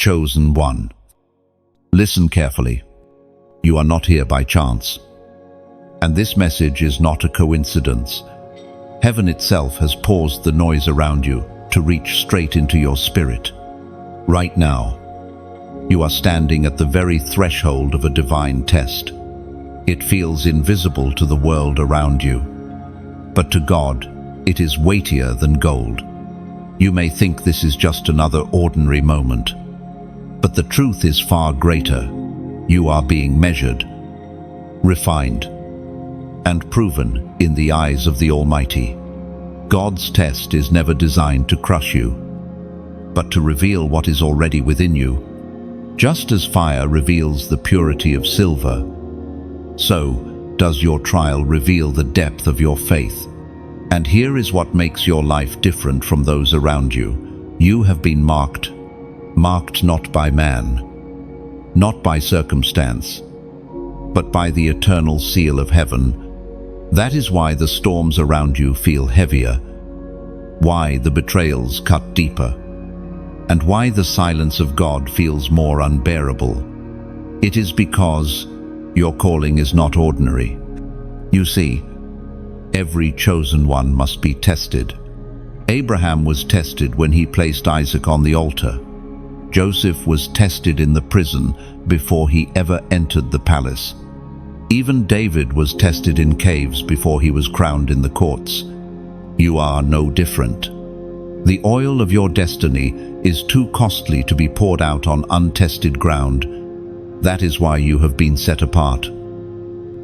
Chosen one. Listen carefully. You are not here by chance. And this message is not a coincidence. Heaven itself has paused the noise around you to reach straight into your spirit. Right now, you are standing at the very threshold of a divine test. It feels invisible to the world around you, but to God, it is weightier than gold. You may think this is just another ordinary moment, but the truth is far greater. You are being measured, refined, and proven in the eyes of the Almighty. God's test is never designed to crush you, but to reveal what is already within you. Just as fire reveals the purity of silver, so does your trial reveal the depth of your faith. And here is what makes your life different from those around you. You have been marked not by man, not by circumstance, but by the eternal seal of heaven. That is why the storms around you feel heavier, why the betrayals cut deeper, and why the silence of God feels more unbearable. It is because your calling is not ordinary. You see, every chosen one must be tested. Abraham was tested when he placed Isaac on the altar. Joseph was tested in the prison before he ever entered the palace. Even David was tested in caves before he was crowned in the courts. You are no different. The oil of your destiny is too costly to be poured out on untested ground. That is why you have been set apart,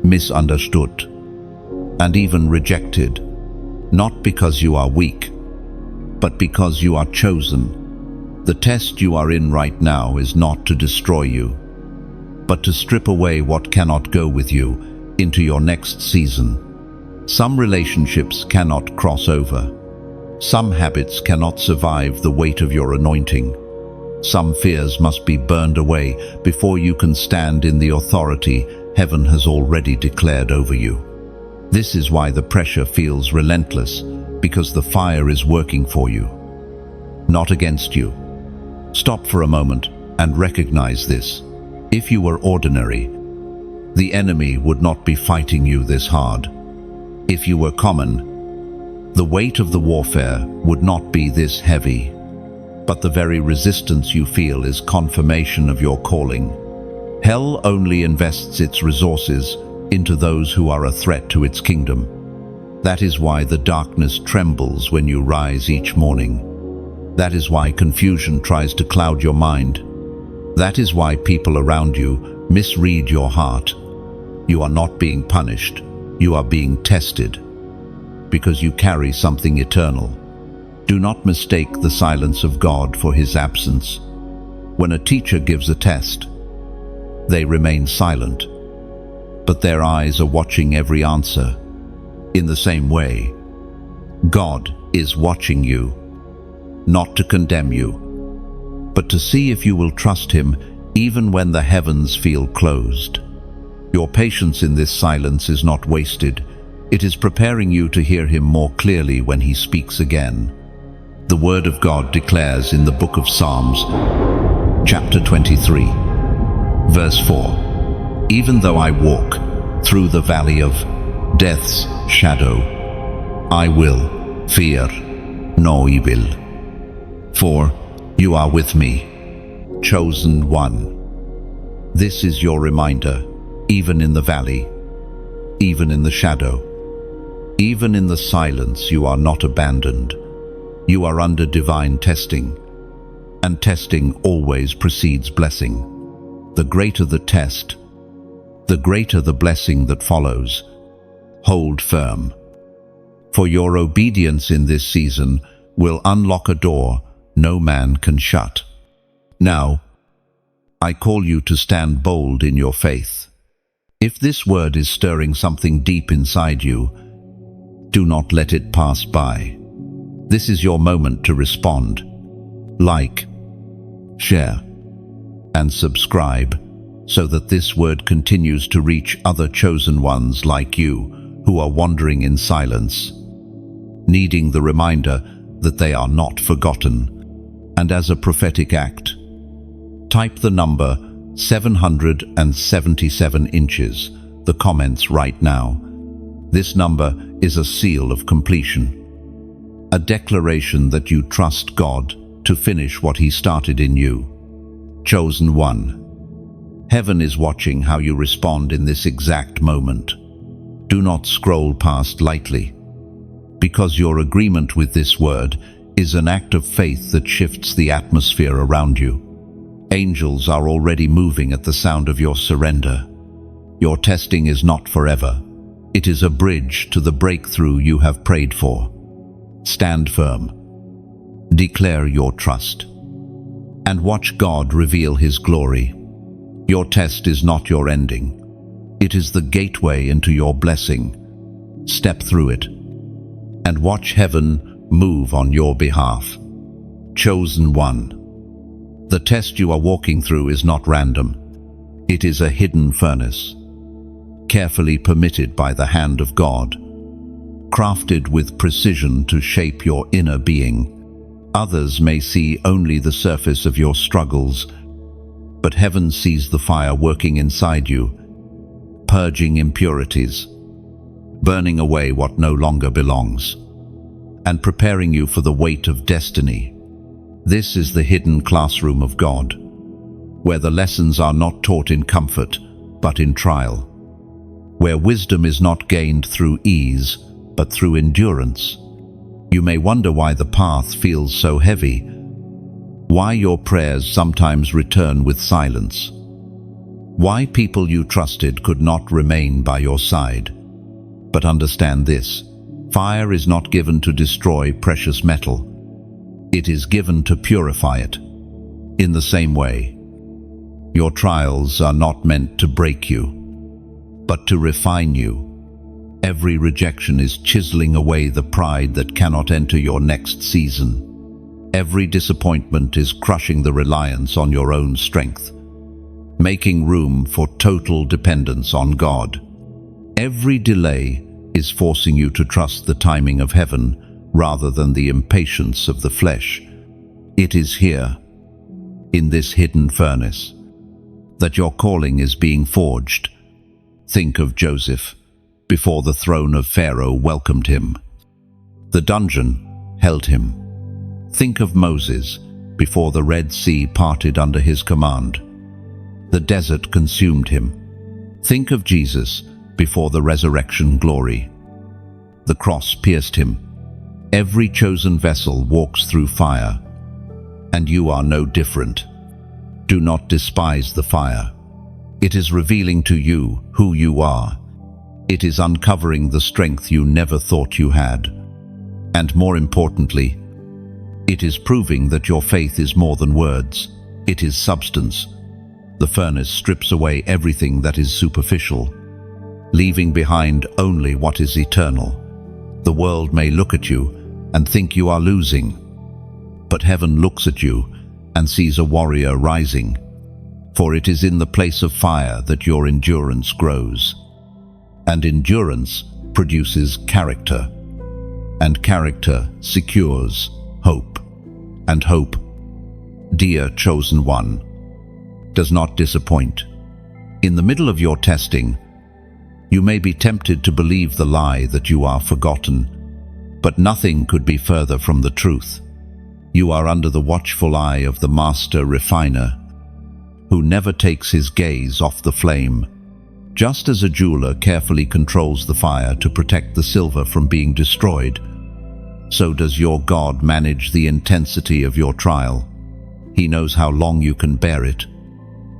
misunderstood, and even rejected, not because you are weak, but because you are chosen. The test you are in right now is not to destroy you, but to strip away what cannot go with you into your next season. Some relationships cannot cross over. Some habits cannot survive the weight of your anointing. Some fears must be burned away before you can stand in the authority heaven has already declared over you. This is why the pressure feels relentless, because the fire is working for you, not against you. Stop for a moment and recognize this. If you were ordinary, the enemy would not be fighting you this hard. If you were common, the weight of the warfare would not be this heavy. But the very resistance you feel is confirmation of your calling. Hell only invests its resources into those who are a threat to its kingdom. That is why the darkness trembles when you rise each morning. That is why confusion tries to cloud your mind. That is why people around you misread your heart. You are not being punished. You are being tested, because you carry something eternal. Do not mistake the silence of God for his absence. When a teacher gives a test, they remain silent, but their eyes are watching every answer. In the same way, God is watching you, not to condemn you, but to see if you will trust him even when the heavens feel closed. Your patience in this silence is not wasted. It is preparing you to hear him more clearly when he speaks again. The word of God declares in the book of Psalms, chapter 23, verse 4, "Even though I walk through the valley of death's shadow, I will fear no evil. For you are with me, chosen one." This is your reminder, even in the valley, even in the shadow, even in the silence, you are not abandoned. You are under divine testing, and testing always precedes blessing. The greater the test, the greater the blessing that follows. Hold firm, for your obedience in this season will unlock a door no man can shut. Now, I call you to stand bold in your faith. If this word is stirring something deep inside you, do not let it pass by. This is your moment to respond. Like, share, and subscribe so that this word continues to reach other chosen ones like you who are wandering in silence, needing the reminder that they are not forgotten. And as a prophetic act, Type the number 777 inches, the comments right now. This number is a seal of completion, a declaration that you trust God to finish what He started in you. Chosen one. Heaven is watching how you respond in this exact moment. Do not scroll past lightly, because your agreement with this word is an act of faith that shifts the atmosphere around you. Angels are already moving at the sound of your surrender. Your testing is not forever. It is a bridge to the breakthrough you have prayed for. Stand firm. Declare your trust. And watch God reveal His glory. Your test is not your ending. It is the gateway into your blessing. Step through it and watch heaven move on your behalf. Chosen one. The test you are walking through is not random. It is a hidden furnace, carefully permitted by the hand of God, crafted with precision to shape your inner being. Others may see only the surface of your struggles, but heaven sees the fire working inside you, purging impurities, burning away what no longer belongs, and preparing you for the weight of destiny. This is the hidden classroom of God, where the lessons are not taught in comfort, but in trial, where wisdom is not gained through ease, but through endurance. You may wonder why the path feels so heavy, why your prayers sometimes return with silence, why people you trusted could not remain by your side. But understand this: fire is not given to destroy precious metal. It is given to purify it. In the same way, your trials are not meant to break you, but to refine you. Every rejection is chiseling away the pride that cannot enter your next season. Every disappointment is crushing the reliance on your own strength, making room for total dependence on God. Every delay is forcing you to trust the timing of heaven rather than the impatience of the flesh. It is here, in this hidden furnace, that your calling is being forged. Think of Joseph before the throne of Pharaoh welcomed him. The dungeon held him. Think of Moses before the Red Sea parted under his command. The desert consumed him. Think of Jesus before the resurrection glory. The cross pierced him. Every chosen vessel walks through fire, and you are no different. Do not despise the fire. It is revealing to you who you are. It is uncovering the strength you never thought you had. And more importantly, it is proving that your faith is more than words. It is substance. The furnace strips away everything that is superficial, leaving behind only what is eternal. The world may look at you and think you are losing, but heaven looks at you and sees a warrior rising. For it is in the place of fire that your endurance grows. And endurance produces character, and character secures hope. And hope, dear chosen one, does not disappoint. In the middle of your testing, you may be tempted to believe the lie that you are forgotten, but nothing could be further from the truth. You are under the watchful eye of the master refiner, who never takes his gaze off the flame. Just as a jeweler carefully controls the fire to protect the silver from being destroyed, so does your God manage the intensity of your trial. He knows how long you can bear it.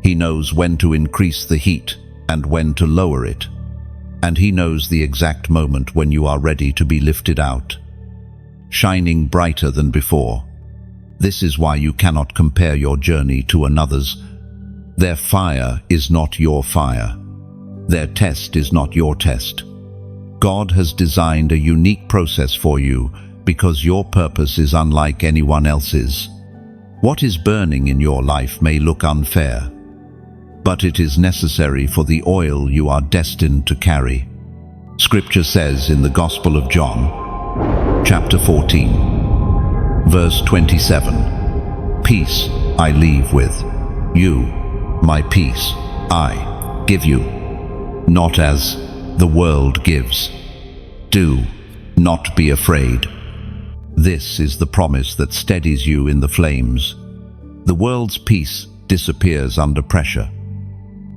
He knows when to increase the heat and when to lower it. And He knows the exact moment when you are ready to be lifted out, shining brighter than before. This is why you cannot compare your journey to another's. Their fire is not your fire. Their test is not your test. God has designed a unique process for you because your purpose is unlike anyone else's. What is burning in your life may look unfair, but it is necessary for the oil you are destined to carry. Scripture says in the Gospel of John, chapter 14, verse 27, "Peace I leave with You, my peace, I give you, not as the world gives. Do not be afraid. This is the promise that steadies you in the flames. The world's peace disappears under pressure,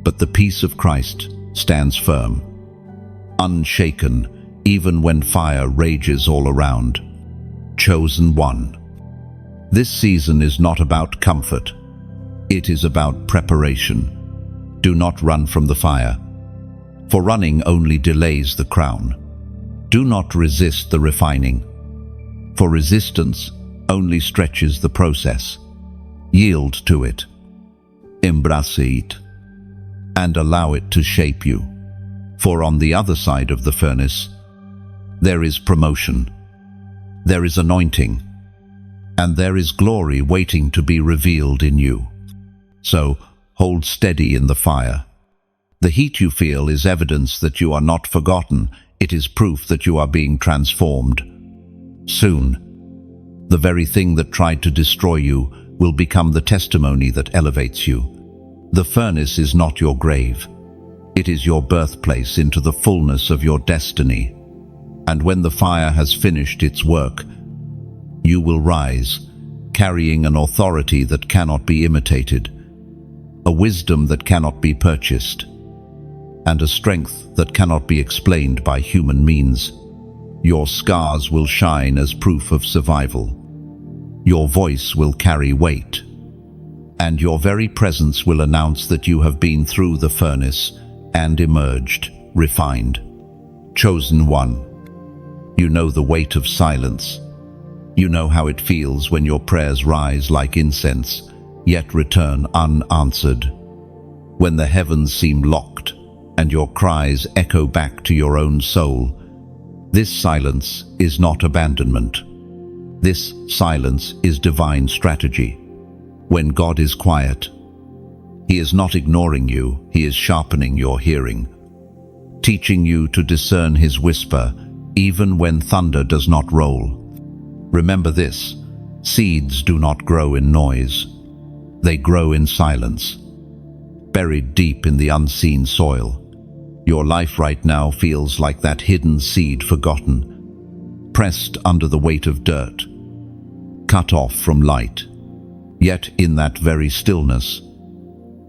but the peace of Christ stands firm, unshaken even when fire rages all around. Chosen one. This season is not about comfort. It is about preparation. Do not run from the fire, for running only delays the crown. Do not resist the refining, for resistance only stretches the process. Yield to it, embrace it, and allow it to shape you. For on the other side of the furnace, there is promotion, there is anointing, and there is glory waiting to be revealed in you. So, hold steady in the fire. The heat you feel is evidence that you are not forgotten. It is proof that you are being transformed. Soon, the very thing that tried to destroy you will become the testimony that elevates you. The furnace is not your grave. It is your birthplace into the fullness of your destiny. And when the fire has finished its work, you will rise, carrying an authority that cannot be imitated, a wisdom that cannot be purchased, and a strength that cannot be explained by human means. Your scars will shine as proof of survival. Your voice will carry weight, and your very presence will announce that you have been through the furnace and emerged, refined. Chosen one. You know the weight of silence. You know how it feels when your prayers rise like incense, yet return unanswered. When the heavens seem locked and your cries echo back to your own soul. This silence is not abandonment. This silence is divine strategy. When God is quiet, He is not ignoring you, He is sharpening your hearing, teaching you to discern His whisper even when thunder does not roll. Remember this: seeds do not grow in noise. They grow in silence, buried deep in the unseen soil. Your life right now feels like that hidden seed forgotten, pressed under the weight of dirt, cut off from light. Yet in that very stillness,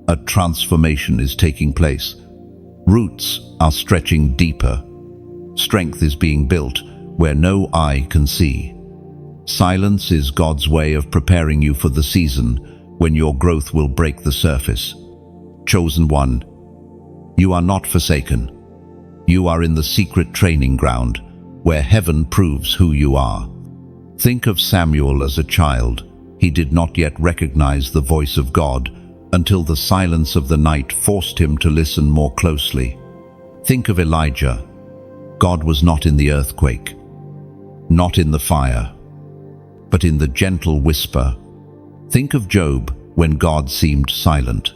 a transformation is taking place. Roots are stretching deeper. Strength is being built where no eye can see. Silence is God's way of preparing you for the season when your growth will break the surface. Chosen one, you are not forsaken. You are in the secret training ground where heaven proves who you are. Think of Samuel as a child. He did not yet recognize the voice of God until the silence of the night forced him to listen more closely. Think of Elijah. God was not in the earthquake, not in the fire, but in the gentle whisper. Think of Job when God seemed silent.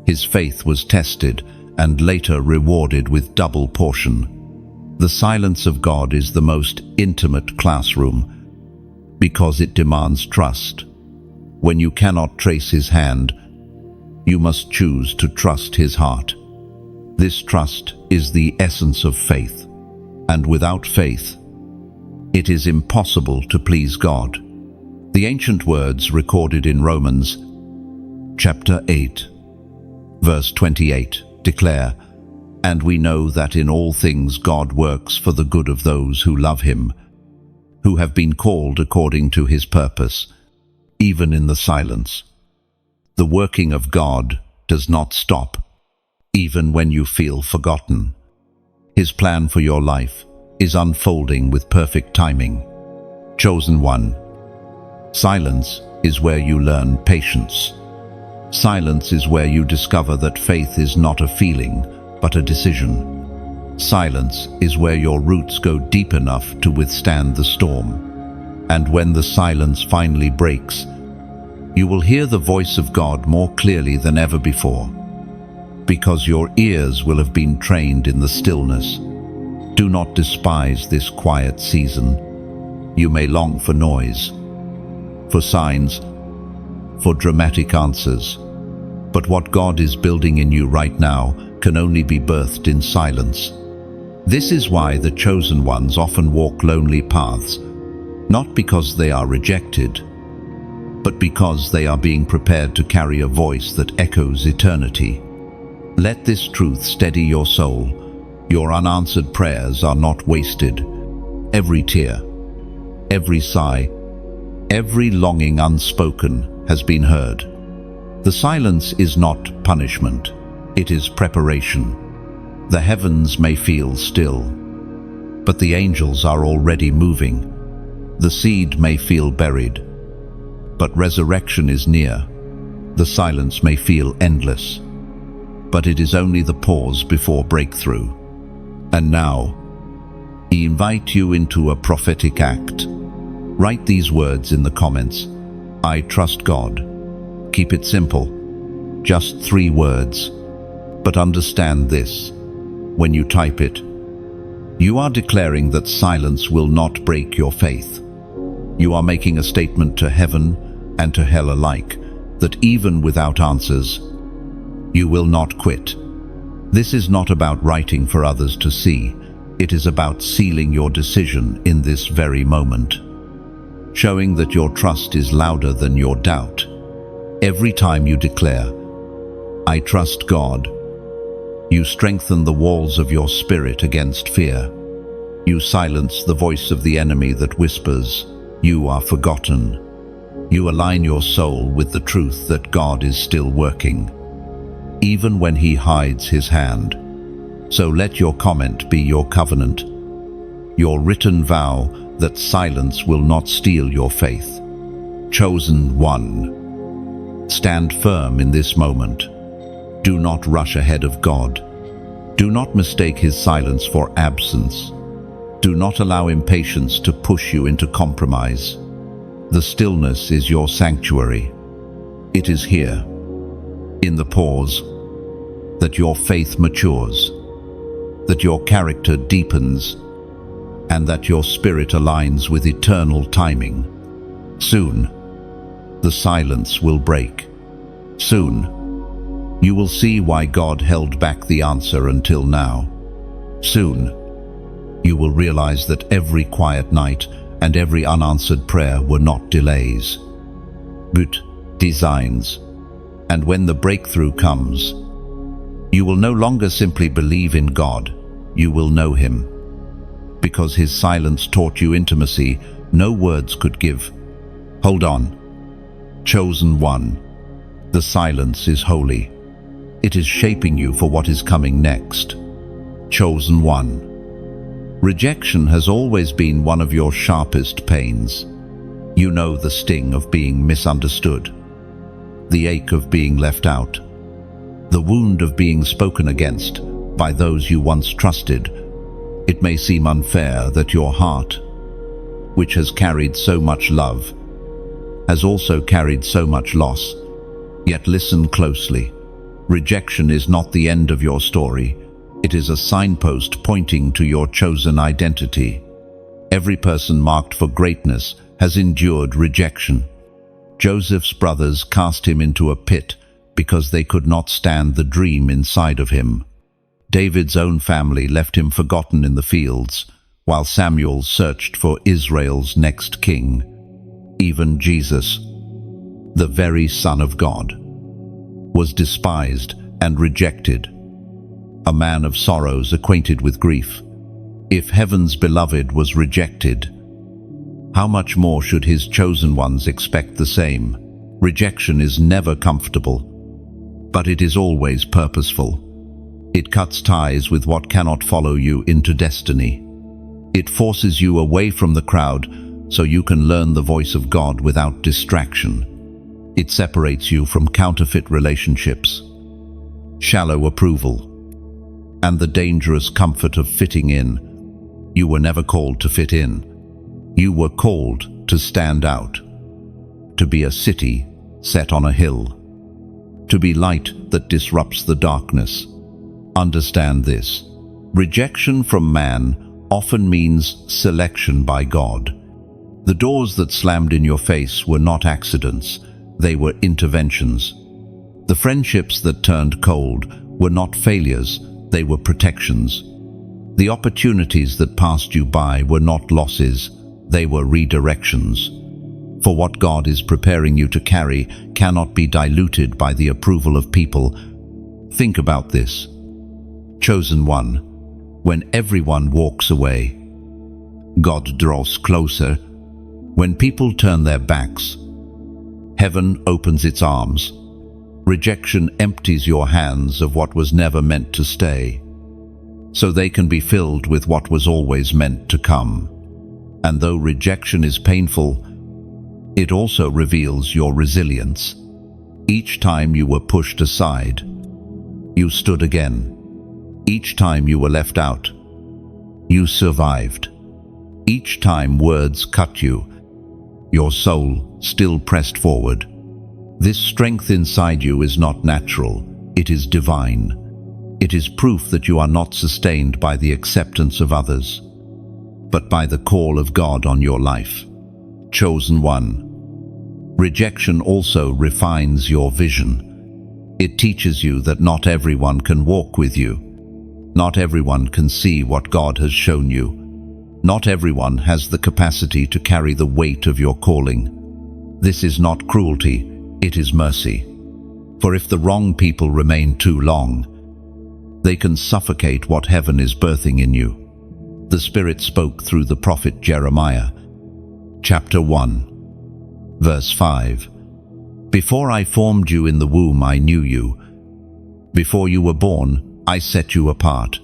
His faith was tested and later rewarded with double portion. The silence of God is the most intimate classroom because it demands trust. When you cannot trace His hand, you must choose to trust His heart. This trust is the essence of faith, and without faith, it is impossible to please God. The ancient words recorded in Romans chapter 8, verse 28 declare, "And we know that in all things God works for the good of those who love Him, who have been called according to His purpose." Even in the silence, the working of God does not stop, even when you feel forgotten. His plan for your life is unfolding with perfect timing. Chosen one, silence is where you learn patience. Silence is where you discover that faith is not a feeling, but a decision. Silence is where your roots go deep enough to withstand the storm. And when the silence finally breaks, you will hear the voice of God more clearly than ever before, because your ears will have been trained in the stillness. Do not despise this quiet season. You may long for noise, for signs, for dramatic answers, But what God is building in you right now can only be birthed in silence. This is why the chosen ones often walk lonely paths, not because they are rejected, but because they are being prepared to carry a voice that echoes eternity. Let this truth steady your soul. Your unanswered prayers are not wasted. Every tear, every sigh, every longing unspoken has been heard. The silence is not punishment, it is preparation. The heavens may feel still, but the angels are already moving. The seed may feel buried, but resurrection is near. The silence may feel endless, but it is only the pause before breakthrough. And now, I invite you into a prophetic act. Write these words in the comments. I trust God. Keep it simple. Just 3 words. But understand this. When you type it, you are declaring that silence will not break your faith. You are making a statement to heaven and to hell alike that even without answers, you will not quit. This is not about writing for others to see. It is about sealing your decision in this very moment, showing that your trust is louder than your doubt. Every time you declare, I trust God, you strengthen the walls of your spirit against fear. You silence the voice of the enemy that whispers, you are forgotten. You align your soul with the truth that God is still working, even when He hides His hand. So let your comment be your covenant, your written vow that silence will not steal your faith. Chosen one, stand firm in this moment. Do not rush ahead of God. Do not mistake His silence for absence. Do not allow impatience to push you into compromise. The stillness is your sanctuary. It is here, in the pause, that your faith matures, that your character deepens, and that your spirit aligns with eternal timing. Soon, the silence will break. Soon, you will see why God held back the answer until now. Soon, you will realize that every quiet night and every unanswered prayer were not delays, but designs. And when the breakthrough comes, you will no longer simply believe in God, you will know Him. Because His silence taught you intimacy no words could give. Hold on. Chosen one, the silence is holy. It is shaping you for what is coming next. Chosen one. Rejection has always been one of your sharpest pains. You know the sting of being misunderstood, the ache of being left out, the wound of being spoken against by those you once trusted. It may seem unfair that your heart, which has carried so much love, has also carried so much loss. Yet listen closely. Rejection is not the end of your story. It is a signpost pointing to your chosen identity. Every person marked for greatness has endured rejection. Joseph's brothers cast him into a pit because they could not stand the dream inside of him. David's own family left him forgotten in the fields, while Samuel searched for Israel's next king. Even Jesus, the very Son of God, was despised and rejected, a man of sorrows acquainted with grief. If heaven's beloved was rejected, how much more should His chosen ones expect the same? Rejection is never comfortable, but it is always purposeful. It cuts ties with what cannot follow you into destiny. It forces you away from the crowd so you can learn the voice of God without distraction. It separates you from counterfeit relationships, shallow approval, and the dangerous comfort of fitting in. You were never called to fit in. You were called to stand out, to be a city set on a hill, to be light that disrupts the darkness. Understand this. Rejection from man often means selection by God. The doors that slammed in your face were not accidents. They were interventions. The friendships that turned cold were not failures, they were protections. The opportunities that passed you by were not losses, they were redirections. For what God is preparing you to carry cannot be diluted by the approval of people. Think about this. Chosen one. When everyone walks away, God draws closer. When people turn their backs, heaven opens its arms. Rejection empties your hands of what was never meant to stay, so they can be filled with what was always meant to come. And though rejection is painful, it also reveals your resilience. Each time you were pushed aside, you stood again. Each time you were left out, you survived. Each time words cut you, your soul still pressed forward. This strength inside you is not natural, it is divine. It is proof that you are not sustained by the acceptance of others, but by the call of God on your life. Chosen one. Rejection also refines your vision. It teaches you that not everyone can walk with you. Not everyone can see what God has shown you. Not everyone has the capacity to carry the weight of your calling. This is not cruelty, it is mercy. For if the wrong people remain too long, they can suffocate what heaven is birthing in you. The Spirit spoke through the prophet Jeremiah. Chapter 1. Verse 5. Before I formed you in the womb, I knew you. Before you were born, I set you apart.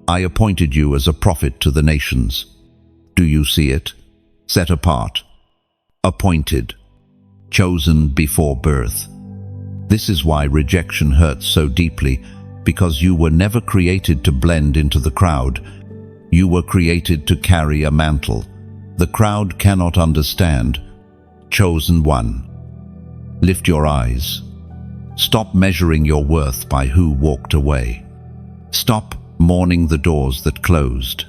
I appointed you as a prophet to the nations. Do you see it? Set apart, appointed, chosen before birth. This is why rejection hurts so deeply, because you were never created to blend into the crowd. You were created to carry a mantle. The crowd cannot understand. Chosen one. Lift your eyes. Stop measuring your worth by who walked away. Stop mourning the doors that closed.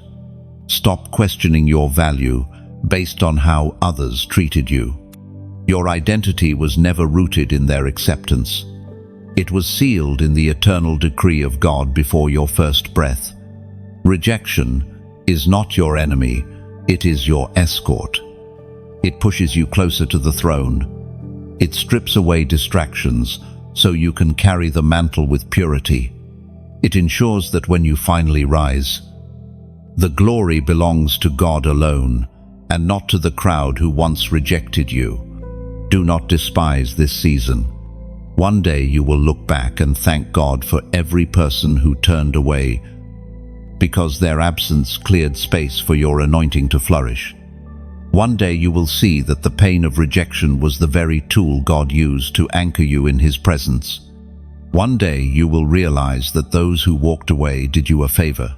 Stop questioning your value based on how others treated you. Your identity was never rooted in their acceptance. It was sealed in the eternal decree of God before your first breath. Rejection is not your enemy, it is your escort. It pushes you closer to the throne. It strips away distractions so you can carry the mantle with purity. It ensures that when you finally rise, the glory belongs to God alone and not to the crowd who once rejected you. Do not despise this season. One day you will look back and thank God for every person who turned away, because their absence cleared space for your anointing to flourish. One day you will see that the pain of rejection was the very tool God used to anchor you in His presence. One day you will realize that those who walked away did you a favor,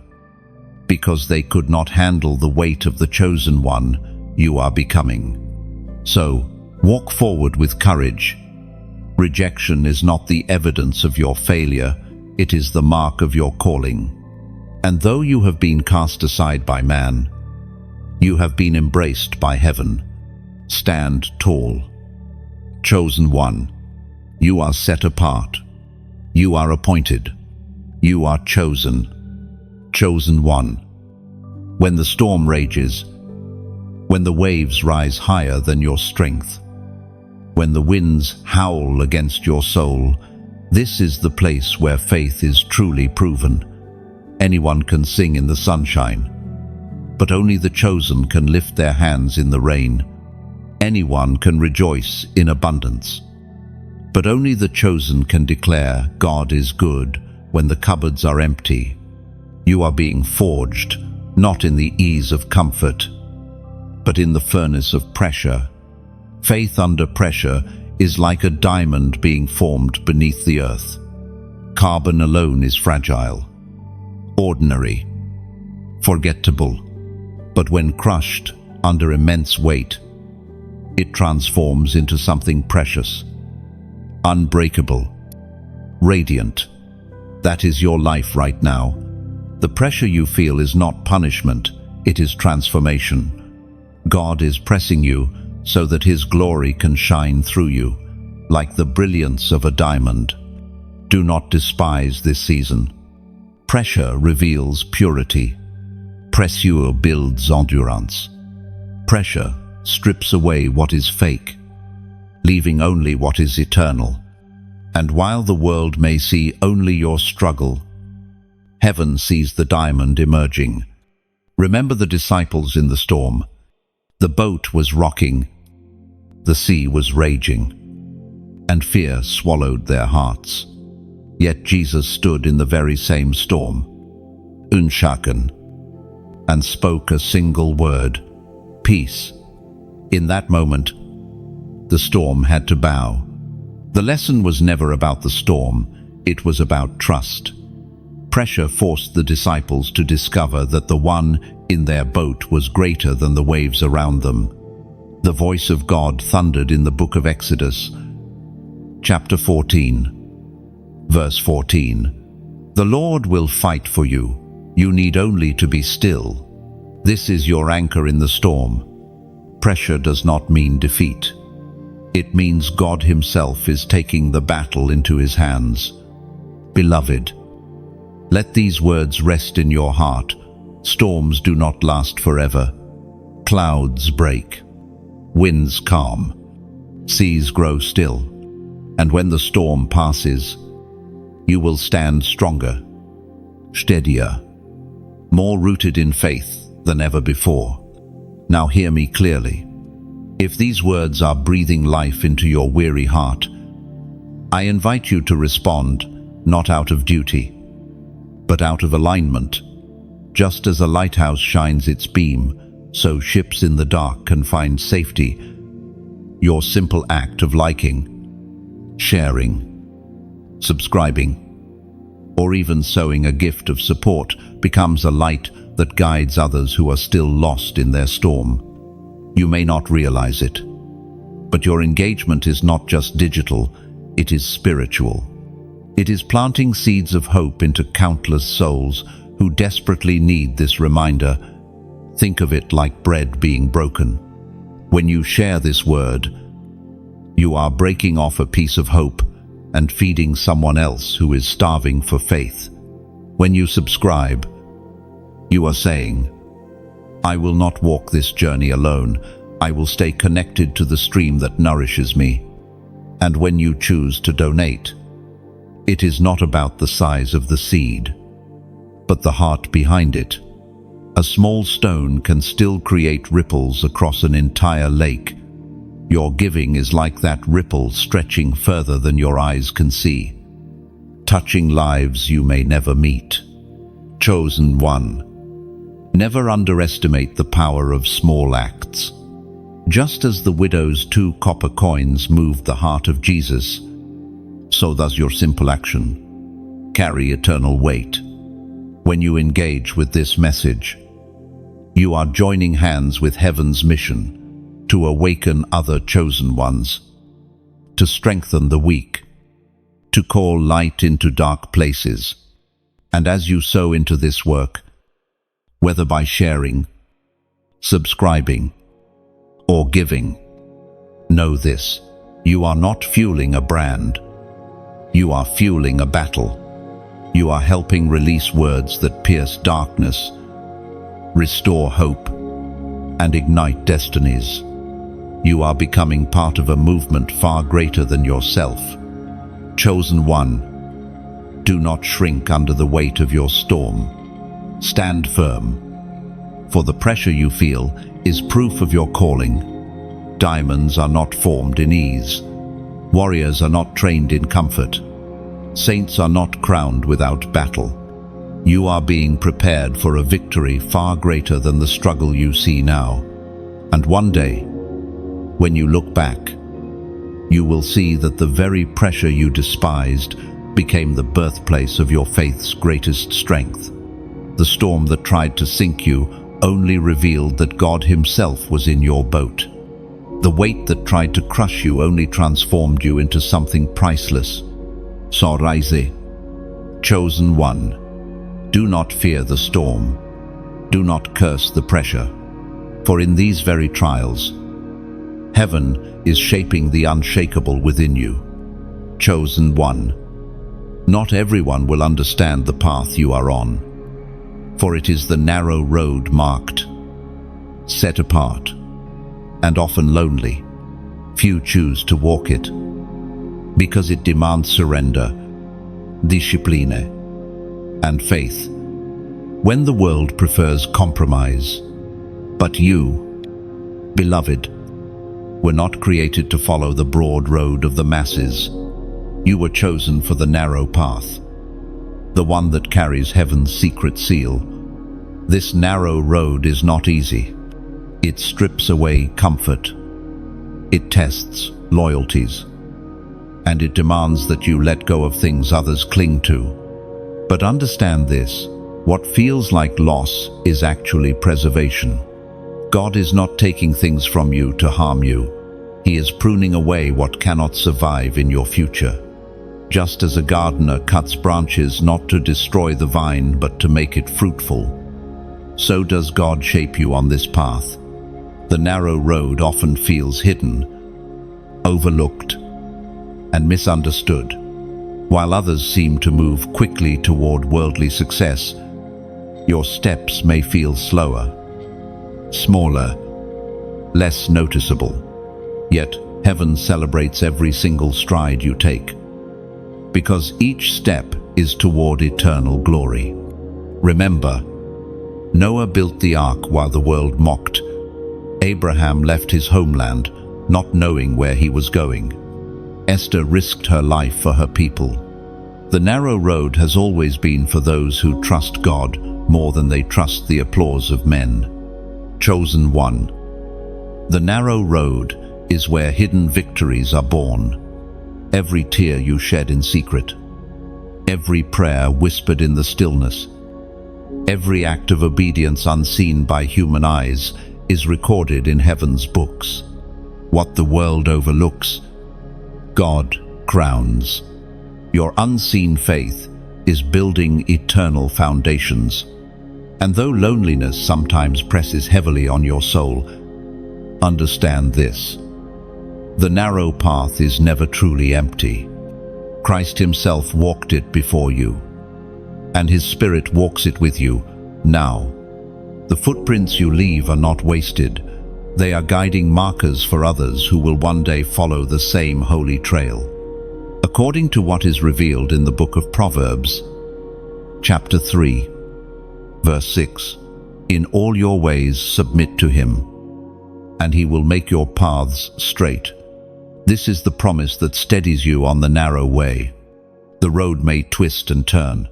because they could not handle the weight of the chosen one you are becoming. So, walk forward with courage. Rejection is not the evidence of your failure, it is the mark of your calling. And though you have been cast aside by man, you have been embraced by heaven. Stand tall. Chosen one. You are set apart. You are appointed. You are chosen. Chosen one. When the storm rages, when the waves rise higher than your strength, when the winds howl against your soul, this is the place where faith is truly proven. Anyone can sing in the sunshine, but only the chosen can lift their hands in the rain. Anyone can rejoice in abundance, but only the chosen can declare God is good when the cupboards are empty. You are being forged, not in the ease of comfort, but in the furnace of pressure. Faith under pressure is like a diamond being formed beneath the earth. Carbon alone is fragile, ordinary, forgettable. But when crushed under immense weight, it transforms into something precious, unbreakable, radiant. That is your life right now. The pressure you feel is not punishment, it is transformation. God is pressing you so that His glory can shine through you, like the brilliance of a diamond. Do not despise this season. Pressure reveals purity. Pressure builds endurance. Pressure strips away what is fake, leaving only what is eternal. And while the world may see only your struggle, heaven sees the diamond emerging. Remember the disciples in the storm. The boat was rocking, the sea was raging, and fear swallowed their hearts. Yet Jesus stood in the very same storm, unshaken, and spoke a single word, peace. In that moment, the storm had to bow. The lesson was never about the storm, it was about trust. Pressure forced the disciples to discover that the one in their boat was greater than the waves around them. The voice of God thundered in the book of Exodus, chapter 14, verse 14. The Lord will fight for you. You need only to be still. This is your anchor in the storm. Pressure does not mean defeat. It means God Himself is taking the battle into His hands. Beloved, let these words rest in your heart. Storms do not last forever. Clouds break. Winds calm. Seas grow still. And when the storm passes, you will stand stronger, steadier, more rooted in faith than ever before. Now hear me clearly. If these words are breathing life into your weary heart, I invite you to respond, not out of duty, but out of alignment. Just as a lighthouse shines its beam, so ships in the dark can find safety. Your simple act of liking, sharing, subscribing, or even sowing a gift of support becomes a light that guides others who are still lost in their storm. You may not realize it, but your engagement is not just digital, it is spiritual. It is planting seeds of hope into countless souls who desperately need this reminder. Think of it like bread being broken. When you share this word, you are breaking off a piece of hope and feeding someone else who is starving for faith. When you subscribe, you are saying, I will not walk this journey alone. I will stay connected to the stream that nourishes me. And when you choose to donate, it is not about the size of the seed, but the heart behind it. A small stone can still create ripples across an entire lake. Your giving is like that ripple stretching further than your eyes can see, touching lives you may never meet. Chosen one. Never underestimate the power of small acts. Just as the widow's 2 copper coins moved the heart of Jesus, so does your simple action carry eternal weight. When you engage with this message, you are joining hands with heaven's mission to awaken other chosen ones, to strengthen the weak, to call light into dark places. And as you sow into this work, whether by sharing, subscribing, or giving, know this: you are not fueling a brand. You are fueling a battle. You are helping release words that pierce darkness, restore hope, and ignite destinies. You are becoming part of a movement far greater than yourself. Chosen one, do not shrink under the weight of your storm. Stand firm, for the pressure you feel is proof of your calling. Diamonds are not formed in ease. Warriors are not trained in comfort. Saints are not crowned without battle. You are being prepared for a victory far greater than the struggle you see now. And one day, when you look back, you will see that the very pressure you despised became the birthplace of your faith's greatest strength. The storm that tried to sink you only revealed that God Himself was in your boat. The weight that tried to crush you only transformed you into something priceless. So rise, chosen one. Do not fear the storm. Do not curse the pressure. For in these very trials, heaven is shaping the unshakable within you. Chosen one, Not everyone will understand the path you are on, for it is the narrow road marked, set apart, and often lonely. Few choose to walk it, because it demands surrender, discipline, and faith, when the world prefers compromise. But you, beloved, were not created to follow the broad road of the masses. You were chosen for the narrow path, the one that carries heaven's secret seal. This narrow road is not easy. It strips away comfort. It tests loyalties. And it demands that you let go of things others cling to. But understand this: what feels like loss is actually preservation. God is not taking things from you to harm you. He is pruning away what cannot survive in your future. Just as a gardener cuts branches not to destroy the vine but to make it fruitful, so does God shape you on this path. The narrow road often feels hidden, overlooked, and misunderstood. While others seem to move quickly toward worldly success, your steps may feel slower, smaller, less noticeable. Yet heaven celebrates every single stride you take, because each step is toward eternal glory. Remember, Noah built the ark while the world mocked. Abraham left his homeland, not knowing where he was going. Esther risked her life for her people. The narrow road has always been for those who trust God more than they trust the applause of men. Chosen one. The narrow road is where hidden victories are born. Every tear you shed in secret, every prayer whispered in the stillness, every act of obedience unseen by human eyes is recorded in heaven's books. What the world overlooks, God crowns. Your unseen faith is building eternal foundations. And though loneliness sometimes presses heavily on your soul, understand this: the narrow path is never truly empty. Christ himself walked it before you, and his Spirit walks it with you now. The footprints you leave are not wasted. They are guiding markers for others who will one day follow the same holy trail. According to what is revealed in the book of Proverbs, chapter 3, verse 6, "In all your ways submit to him, and he will make your paths straight." This is the promise that steadies you on the narrow way. The road may twist and turn,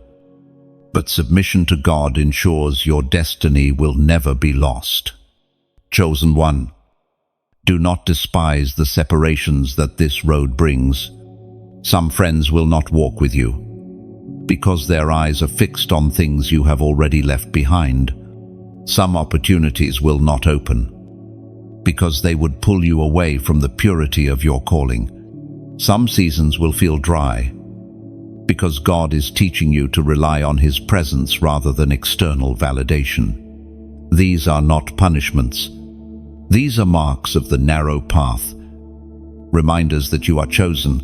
but submission to God ensures your destiny will never be lost. Chosen one. Do not despise the separations that this road brings. Some friends will not walk with you, because their eyes are fixed on things you have already left behind. Some opportunities will not open, because they would pull you away from the purity of your calling. Some seasons will feel dry, because God is teaching you to rely on his presence rather than external validation. These are not punishments. These are marks of the narrow path, reminders that you are chosen.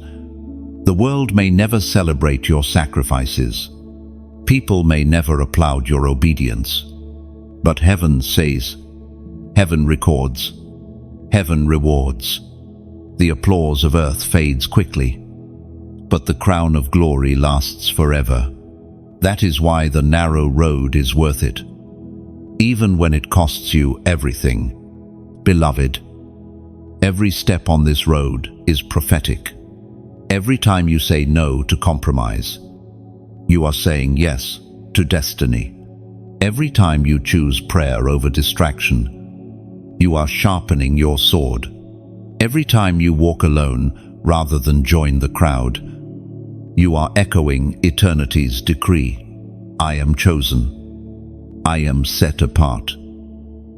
The world may never celebrate your sacrifices. People may never applaud your obedience. But heaven says, heaven records, heaven rewards. The applause of earth fades quickly, but the crown of glory lasts forever. That is why the narrow road is worth it, even when it costs you everything. Beloved, every step on this road is prophetic. Every time you say no to compromise, you are saying yes to destiny. Every time you choose prayer over distraction, you are sharpening your sword. Every time you walk alone rather than join the crowd, you are echoing eternity's decree. I am chosen. I am set apart.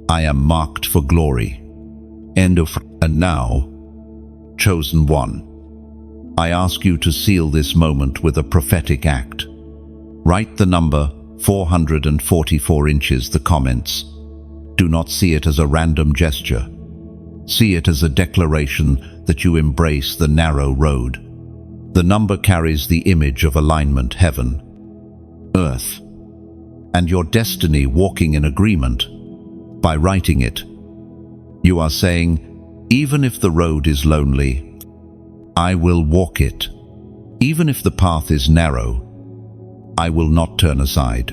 I am marked for glory. End of. And now, chosen one, I ask you to seal this moment with a prophetic act. Write the number 444 inches, the comments. Do not see it as a random gesture. See it as a declaration that you embrace the narrow road. The number carries the image of alignment, heaven, earth, and your destiny walking in agreement. By writing it, you are saying, even if the road is lonely, I will walk it. Even if the path is narrow, I will not turn aside.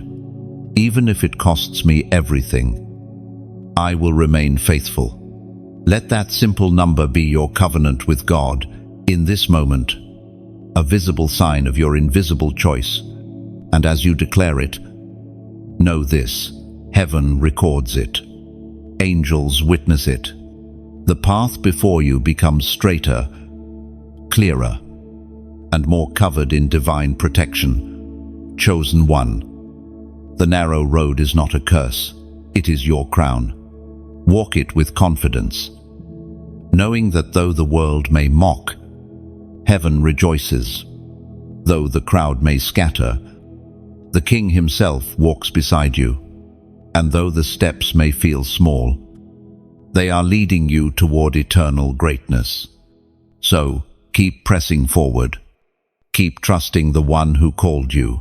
Even if it costs me everything, I will remain faithful. Let that simple number be your covenant with God in this moment, a visible sign of your invisible choice. And as you declare it, know this: heaven records it. Angels witness it. The path before you becomes straighter, clearer, and more covered in divine protection. Chosen one. The narrow road is not a curse, it is your crown. Walk it with confidence, knowing that though the world may mock, heaven rejoices. Though the crowd may scatter, the King himself walks beside you. And though the steps may feel small, they are leading you toward eternal greatness. So, keep pressing forward. Keep trusting the one who called you.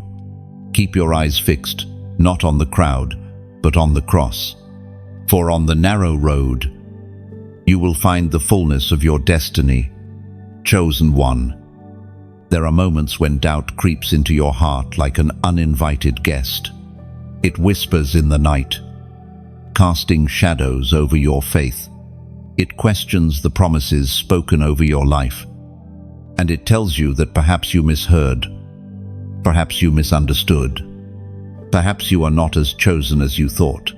Keep your eyes fixed, not on the crowd, but on the cross. For on the narrow road, you will find the fullness of your destiny. Chosen one. There are moments when doubt creeps into your heart like an uninvited guest. It whispers in the night, casting shadows over your faith. It questions the promises spoken over your life. And it tells you that perhaps you misheard, perhaps you misunderstood, perhaps you are not as chosen as you thought.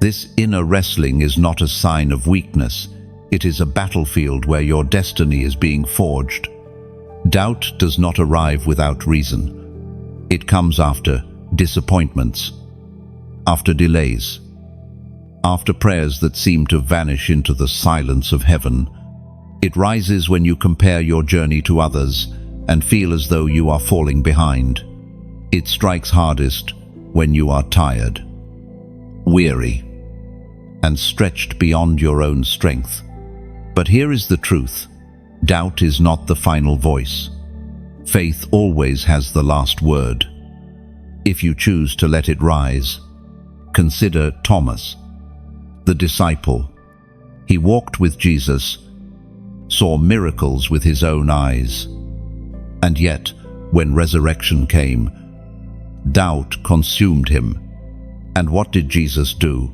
This inner wrestling is not a sign of weakness. It is a battlefield where your destiny is being forged. Doubt does not arrive without reason. It comes after disappointments, after delays, after prayers that seem to vanish into the silence of heaven. It rises when you compare your journey to others and feel as though you are falling behind. It strikes hardest when you are tired, weary, and stretched beyond your own strength. But here is the truth: doubt is not the final voice. Faith always has the last word. If you choose to let it rise, consider Thomas, the disciple. He walked with Jesus, saw miracles with his own eyes. And yet, when resurrection came, doubt consumed him. And what did Jesus do?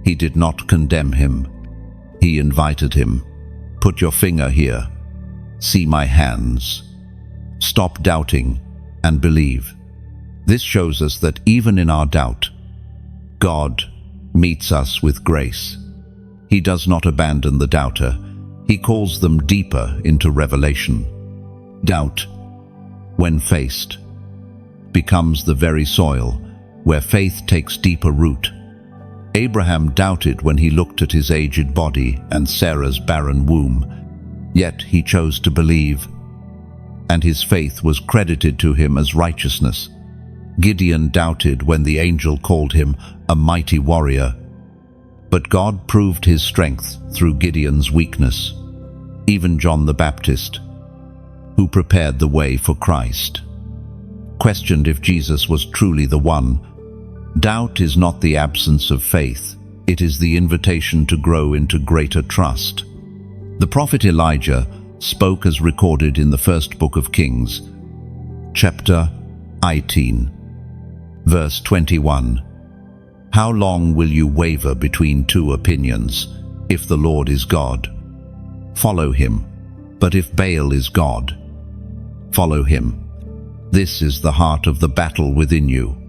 He did not condemn him. He invited him. Put your finger here. See my hands. Stop doubting and believe. This shows us that even in our doubt, God meets us with grace. He does not abandon the doubter. He calls them deeper into revelation. Doubt, when faced, becomes the very soil where faith takes deeper root. Abraham doubted when he looked at his aged body and Sarah's barren womb, yet he chose to believe, and his faith was credited to him as righteousness. Gideon doubted when the angel called him a mighty warrior, but God proved his strength through Gideon's weakness. Even John the Baptist, who prepared the way for Christ, questioned if Jesus was truly the one. Doubt is not the absence of faith, it is the invitation to grow into greater trust. The prophet Elijah spoke as recorded in the first book of Kings, chapter 18, verse 21. How long will you waver between two opinions? If the Lord is God, follow him. But if Baal is God, follow him. This is the heart of the battle within you.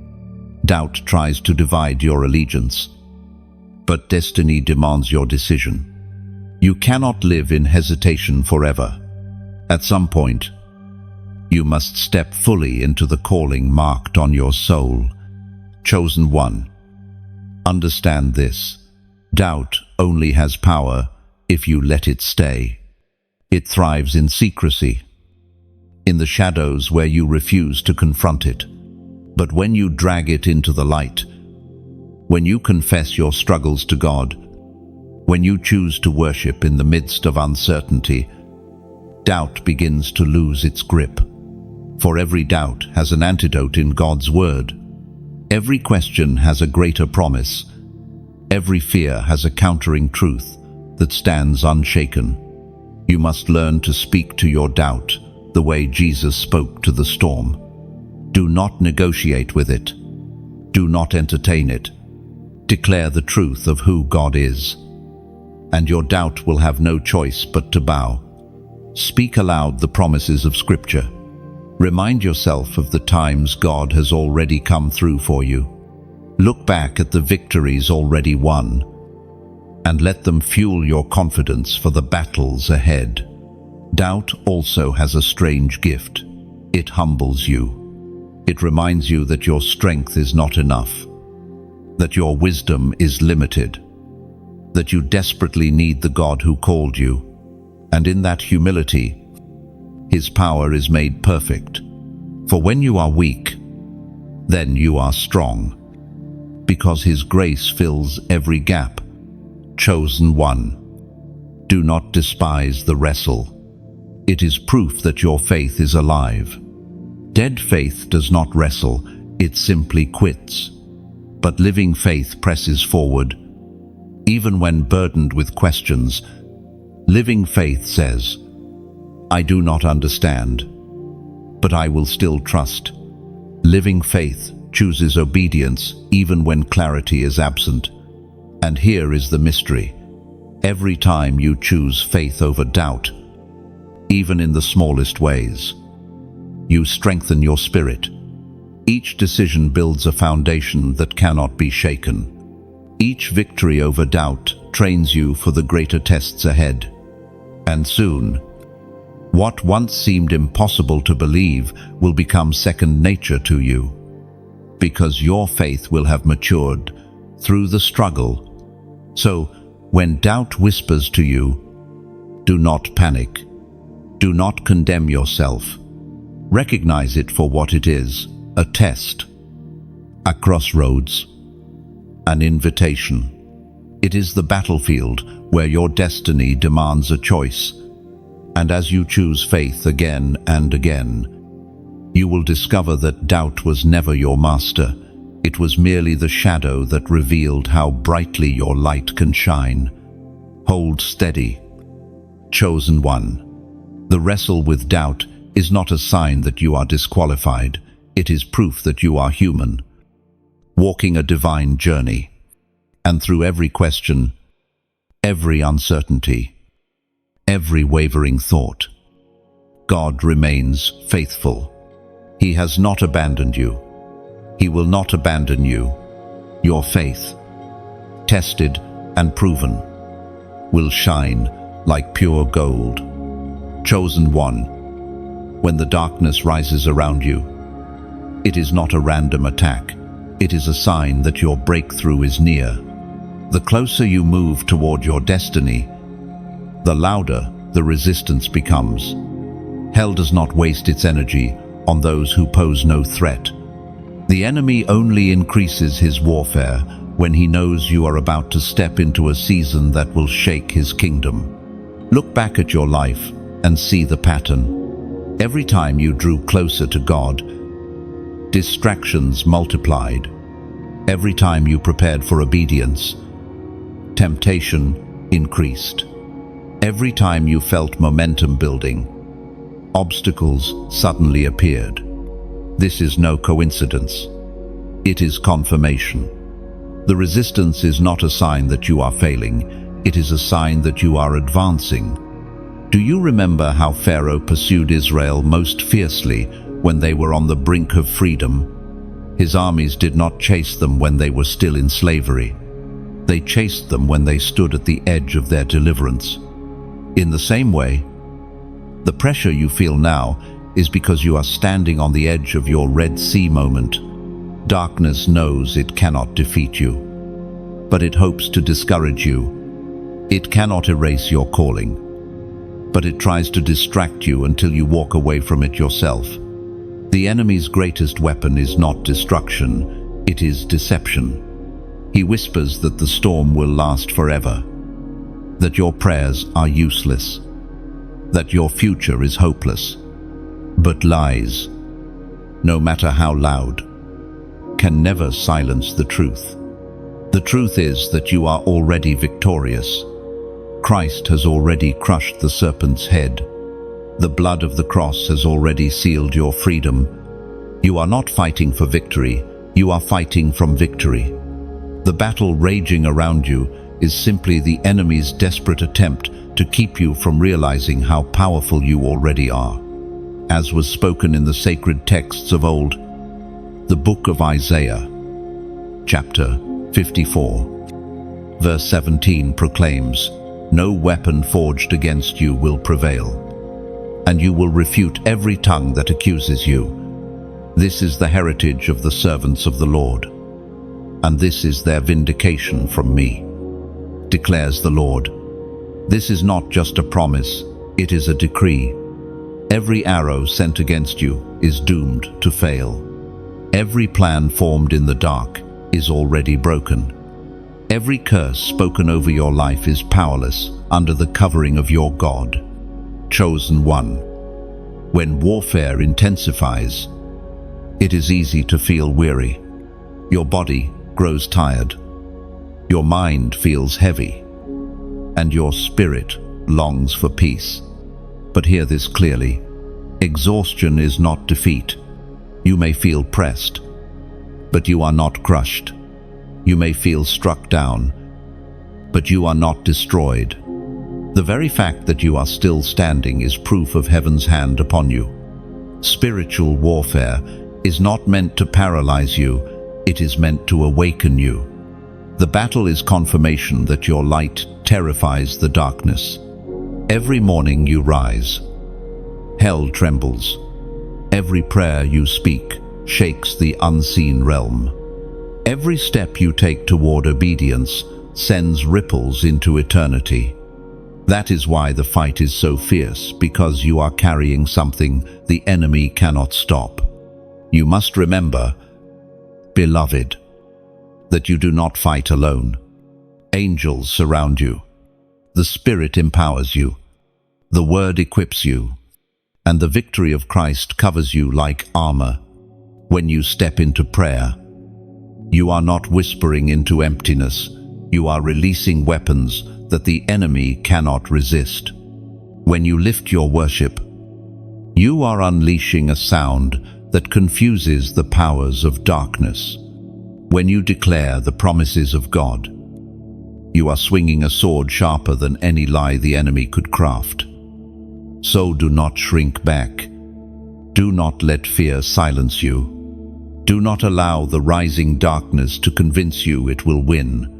Doubt tries to divide your allegiance, but destiny demands your decision. You cannot live in hesitation forever. At some point, you must step fully into the calling marked on your soul. Chosen one. Understand this: doubt only has power if you let it stay. It thrives in secrecy, in the shadows where you refuse to confront it. But when you drag it into the light, when you confess your struggles to God, when you choose to worship in the midst of uncertainty, doubt begins to lose its grip. For every doubt has an antidote in God's word. Every question has a greater promise. Every fear has a countering truth that stands unshaken. You must learn to speak to your doubt the way Jesus spoke to the storm. Do not negotiate with it. Do not entertain it. Declare the truth of who God is, and your doubt will have no choice but to bow. Speak aloud the promises of Scripture. Remind yourself of the times God has already come through for you. Look back at the victories already won, and let them fuel your confidence for the battles ahead. Doubt also has a strange gift. It humbles you. It reminds you that your strength is not enough, that your wisdom is limited, that you desperately need the God who called you. And in that humility, His power is made perfect. For when you are weak, then you are strong, because His grace fills every gap. Chosen one, do not despise the wrestle. It is proof that your faith is alive. Dead faith does not wrestle, it simply quits. But living faith presses forward. Even when burdened with questions, living faith says, I do not understand, but I will still trust. Living faith chooses obedience even when clarity is absent. And here is the mystery. Every time you choose faith over doubt, even in the smallest ways, you strengthen your spirit. Each decision builds a foundation that cannot be shaken. Each victory over doubt trains you for the greater tests ahead. And soon, what once seemed impossible to believe will become second nature to you, because your faith will have matured through the struggle. So, when doubt whispers to you, do not panic. Do not condemn yourself. Recognize it for what it is, a test, a crossroads, an invitation. It is the battlefield where your destiny demands a choice. And as you choose faith again and again, you will discover that doubt was never your master. It was merely the shadow that revealed how brightly your light can shine. Hold steady. Chosen one. The wrestle with doubt is not a sign that you are disqualified. It is proof that you are human, walking a divine journey. And through every question, every uncertainty, every wavering thought, God remains faithful. He has not abandoned you. He will not abandon you. Your faith, tested and proven, will shine like pure gold. Chosen one. When the darkness rises around you, it is not a random attack. It is a sign that your breakthrough is near. The closer you move toward your destiny, the louder the resistance becomes. Hell does not waste its energy on those who pose no threat. The enemy only increases his warfare when he knows you are about to step into a season that will shake his kingdom. Look back at your life and see the pattern. Every time you drew closer to God, distractions multiplied. Every time you prepared for obedience, temptation increased. Every time you felt momentum building, obstacles suddenly appeared. This is no coincidence. It is confirmation. The resistance is not a sign that you are failing. It is a sign that you are advancing. Do you remember how Pharaoh pursued Israel most fiercely when they were on the brink of freedom? His armies did not chase them when they were still in slavery. They chased them when they stood at the edge of their deliverance. In the same way, the pressure you feel now is because you are standing on the edge of your Red Sea moment. Darkness knows it cannot defeat you, but it hopes to discourage you. It cannot erase your calling, but it tries to distract you until you walk away from it yourself. The enemy's greatest weapon is not destruction, it is deception. He whispers that the storm will last forever, that your prayers are useless, that your future is hopeless. But lies. no matter how loud, can never silence the truth. The truth is that you are already victorious. Christ has already crushed the serpent's head. The blood of the cross has already sealed your freedom. You are not fighting for victory, you are fighting from victory. The battle raging around you is simply the enemy's desperate attempt to keep you from realizing how powerful you already are. As was spoken in the sacred texts of old, the book of Isaiah, chapter 54, verse 17 proclaims, "No weapon forged against you will prevail, and you will refute every tongue that accuses you. This is the heritage of the servants of the Lord, and this is their vindication from me, declares the Lord." This is not just a promise, it is a decree. Every arrow sent against you is doomed to fail. Every plan formed in the dark is already broken. Every curse spoken over your life is powerless under the covering of your God. Chosen one. When warfare intensifies, it is easy to feel weary. Your body grows tired. Your mind feels heavy. And your spirit longs for peace. But hear this clearly. Exhaustion is not defeat. You may feel pressed, but you are not crushed. You may feel struck down, but you are not destroyed. The very fact that you are still standing is proof of heaven's hand upon you. Spiritual warfare is not meant to paralyze you, it is meant to awaken you. The battle is confirmation that your light terrifies the darkness. Every morning you rise, hell trembles. Every prayer you speak shakes the unseen realm. Every step you take toward obedience sends ripples into eternity. That is why the fight is so fierce, because you are carrying something the enemy cannot stop. You must remember, beloved, that you do not fight alone. Angels surround you. The Spirit empowers you. The Word equips you. And the victory of Christ covers you like armor. When you step into prayer, you are not whispering into emptiness. You are releasing weapons that the enemy cannot resist. When you lift your worship, you are unleashing a sound that confuses the powers of darkness. When you declare the promises of God, you are swinging a sword sharper than any lie the enemy could craft. So do not shrink back. Do not let fear silence you. Do not allow the rising darkness to convince you it will win.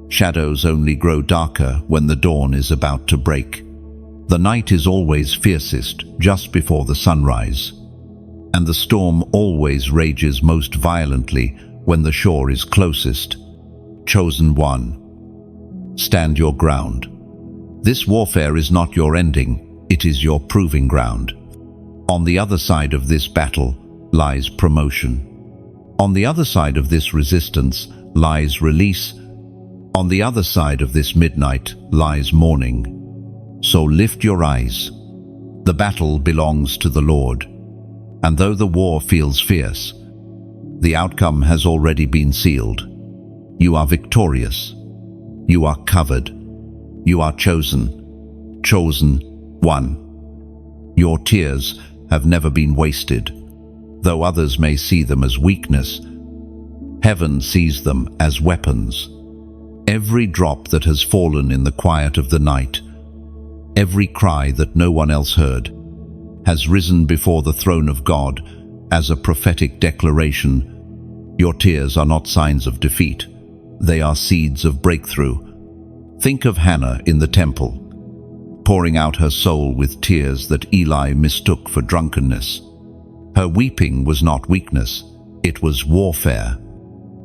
Shadows only grow darker when the dawn is about to break. The night is always fiercest just before the sunrise, and the storm always rages most violently when the shore is closest. Chosen one. Stand your ground. This warfare is not your ending, it is your proving ground. On the other side of this battle lies promotion. On the other side of this resistance lies release. On the other side of this midnight lies morning. So lift your eyes. The battle belongs to the Lord. And though the war feels fierce, the outcome has already been sealed. You are victorious. You are covered. You are chosen. Chosen one. Your tears have never been wasted. Though others may see them as weakness, heaven sees them as weapons. Every drop that has fallen in the quiet of the night, every cry that no one else heard, has risen before the throne of God as a prophetic declaration. Your tears are not signs of defeat. They are seeds of breakthrough. Think of Hannah in the temple, pouring out her soul with tears that Eli mistook for drunkenness. Her weeping was not weakness, it was warfare.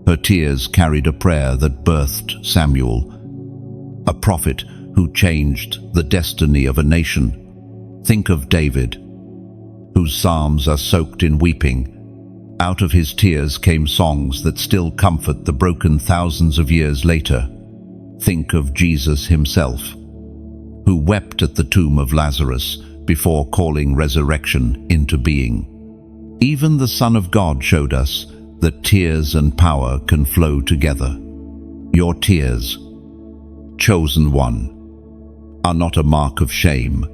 Her tears carried a prayer that birthed Samuel, a prophet who changed the destiny of a nation. Think of David, whose psalms are soaked in weeping. Out of his tears came songs that still comfort the broken thousands of years later. Think of Jesus himself, who wept at the tomb of Lazarus before calling resurrection into being. Even the Son of God showed us that tears and power can flow together. Your tears, chosen one, are not a mark of shame.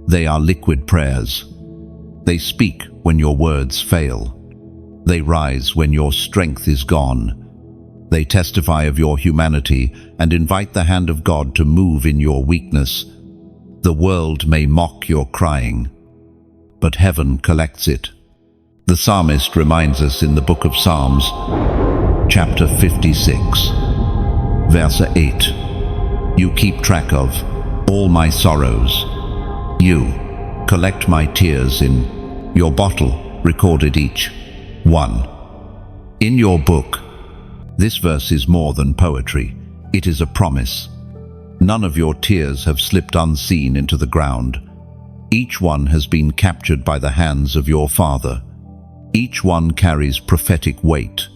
They are liquid prayers. They speak when your words fail. They rise when your strength is gone. They testify of your humanity and invite the hand of God to move in your weakness. The world may mock your crying, but heaven collects it. The psalmist reminds us in the book of Psalms, chapter 56, verse 8, "You keep track of all my sorrows. You collect my tears in your bottle, recorded each one in your book." This verse is more than poetry. It is a promise. None of your tears have slipped unseen into the ground. Each one has been captured by the hands of your Father. Each one carries prophetic weight.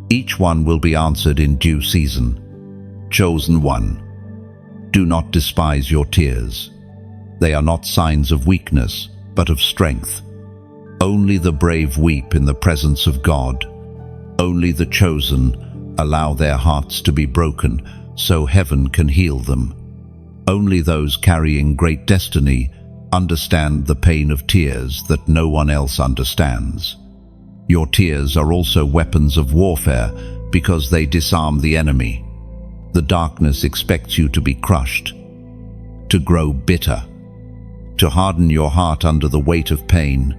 Each one will be answered in due season. Chosen one, do not despise your tears. They are not signs of weakness, but of strength. Only the brave weep in the presence of God. Only the chosen allow their hearts to be broken so heaven can heal them. Only those carrying great destiny understand the pain of tears that no one else understands. Your tears are also weapons of warfare because they disarm the enemy. The darkness expects you to be crushed, to grow bitter, to harden your heart under the weight of pain.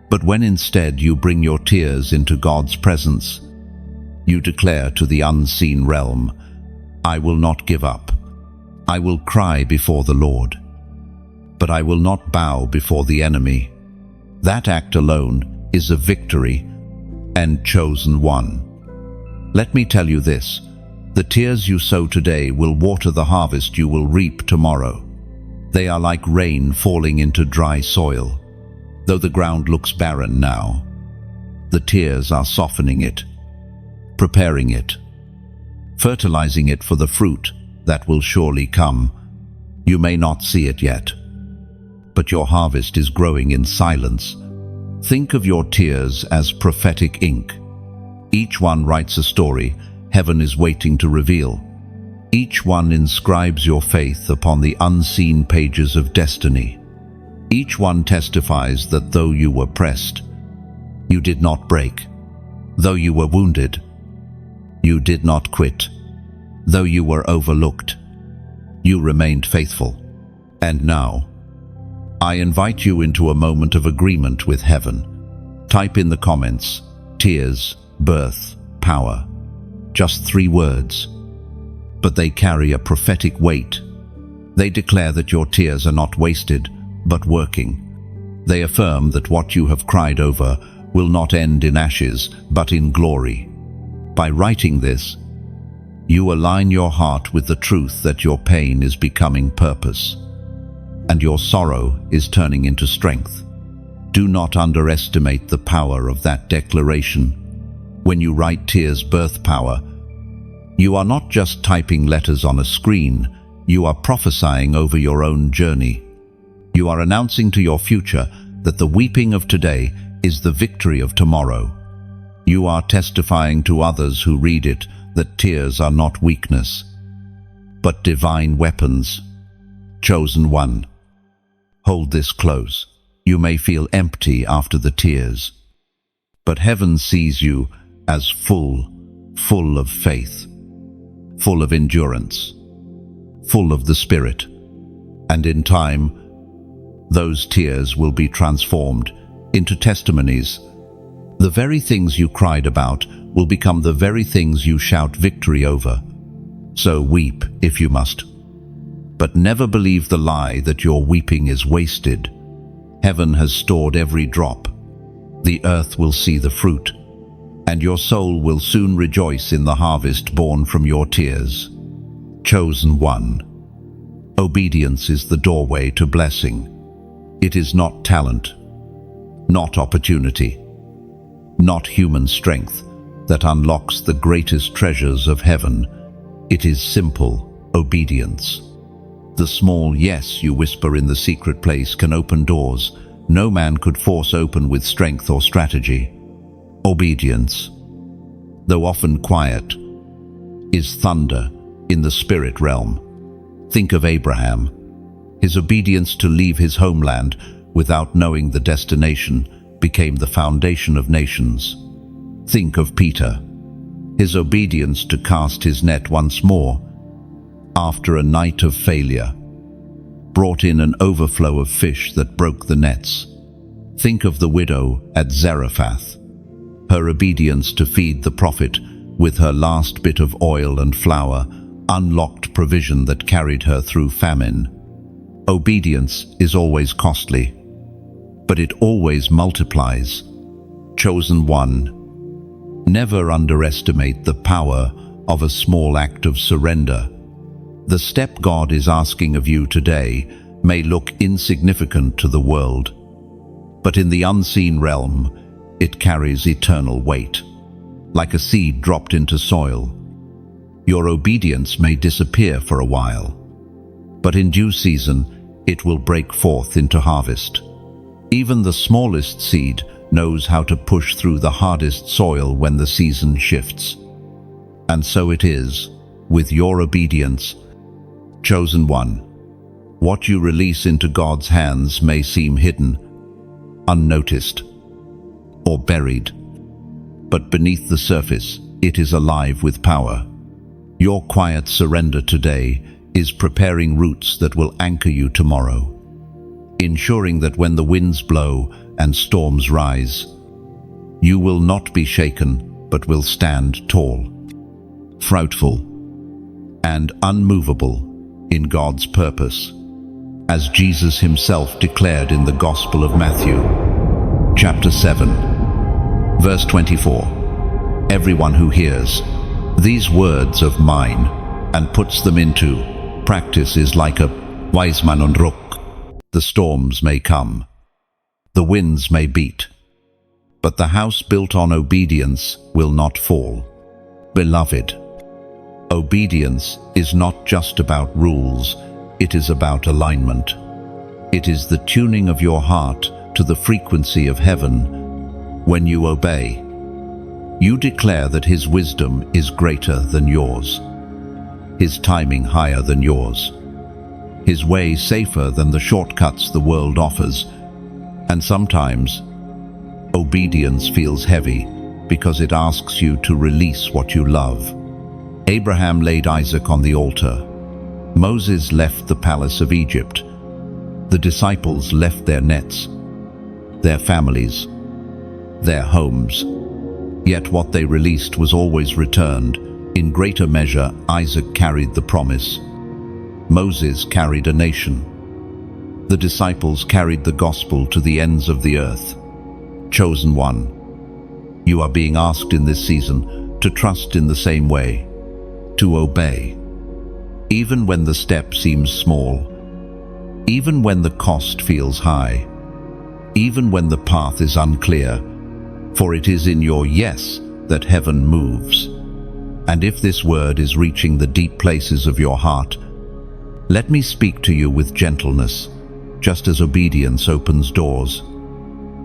But when instead you bring your tears into God's presence, you declare to the unseen realm, "I will not give up. I will cry before the Lord, but I will not bow before the enemy." That act alone is a victory and chosen one. Let me tell you this, the tears you sow today will water the harvest you will reap tomorrow. They are like rain falling into dry soil. Though the ground looks barren now, the tears are softening it, preparing it, fertilizing it for the fruit that will surely come. You may not see it yet, but your harvest is growing in silence. Think of your tears as prophetic ink. Each one writes a story heaven is waiting to reveal. Each one inscribes your faith upon the unseen pages of destiny. Each one testifies that though you were pressed, you did not break. Though you were wounded, you did not quit. Though you were overlooked, you remained faithful. And now, I invite you into a moment of agreement with heaven. Type in the comments, tears, birth, power. Just 3 words. But they carry a prophetic weight. They declare that your tears are not wasted, but working. They affirm that what you have cried over will not end in ashes, but in glory. By writing this, you align your heart with the truth that your pain is becoming purpose, and your sorrow is turning into strength. Do not underestimate the power of that declaration. When you write tears birth power, you are not just typing letters on a screen, you are prophesying over your own journey. You are announcing to your future that the weeping of today is the victory of tomorrow. You are testifying to others who read it that tears are not weakness, but divine weapons. Chosen one, hold this close. You may feel empty after the tears, but heaven sees you as full of faith, full of endurance, full of the Spirit. And in time, those tears will be transformed into testimonies. The very things you cried about will become the very things you shout victory over. So weep if you must, but never believe the lie that your weeping is wasted. Heaven has stored every drop. The earth will see the fruit, and your soul will soon rejoice in the harvest born from your tears. Chosen one, obedience is the doorway to blessing. It is not talent, not opportunity, not human strength that unlocks the greatest treasures of heaven. It is simple obedience. The small yes you whisper in the secret place can open doors no man could force open with strength or strategy. Obedience, though often quiet, is thunder in the spirit realm. Think of Abraham. His obedience to leave his homeland without knowing the destination became the foundation of nations. Think of Peter. His obedience to cast his net once more, after a night of failure, brought in an overflow of fish that broke the nets. Think of the widow at Zarephath. Her obedience to feed the prophet with her last bit of oil and flour unlocked provision that carried her through famine. Obedience is always costly, but it always multiplies. Chosen one, never underestimate the power of a small act of surrender. The step God is asking of you today may look insignificant to the world, but in the unseen realm, it carries eternal weight. Like a seed dropped into soil, your obedience may disappear for a while, but in due season, it will break forth into harvest. Even the smallest seed knows how to push through the hardest soil when the season shifts. And so it is with your obedience. Chosen one, what you release into God's hands may seem hidden, unnoticed, or buried, but beneath the surface, it is alive with power. Your quiet surrender today is preparing roots that will anchor you tomorrow, ensuring that when the winds blow and storms rise, you will not be shaken, but will stand tall, fruitful, and unmovable in God's purpose, as Jesus himself declared in the Gospel of Matthew, chapter 7, verse 24. Everyone who hears these words of mine and puts them into practice is like a wise man on rock. The storms may come, the winds may beat, but the house built on obedience will not fall. Beloved, obedience is not just about rules, it is about alignment. It is the tuning of your heart to the frequency of heaven. When you obey, you declare that his wisdom is greater than yours, his timing higher than yours, his way safer than the shortcuts the world offers. And sometimes, obedience feels heavy because it asks you to release what you love. Abraham laid Isaac on the altar. Moses left the palace of Egypt. The disciples left their nets, their families, their homes. Yet what they released was always returned. In greater measure, Isaac carried the promise. Moses carried a nation. The disciples carried the gospel to the ends of the earth. Chosen one, you are being asked in this season to trust in the same way, to obey, even when the step seems small, even when the cost feels high, even when the path is unclear, for it is in your yes that heaven moves. And if this word is reaching the deep places of your heart, let me speak to you with gentleness. Just as obedience opens doors,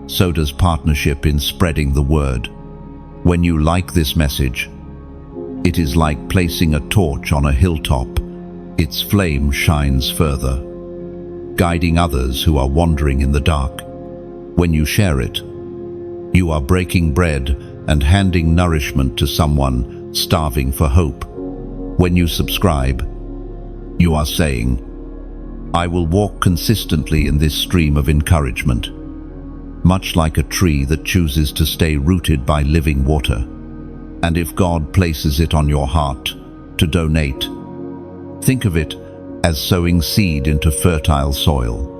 so does partnership in spreading the word. When you like this message, it is like placing a torch on a hilltop. Its flame shines further, guiding others who are wandering in the dark. When you share it, you are breaking bread and handing nourishment to someone starving for hope. When you subscribe, you are saying, I will walk consistently in this stream of encouragement, much like a tree that chooses to stay rooted by living water. And if God places it on your heart to donate, think of it as sowing seed into fertile soil.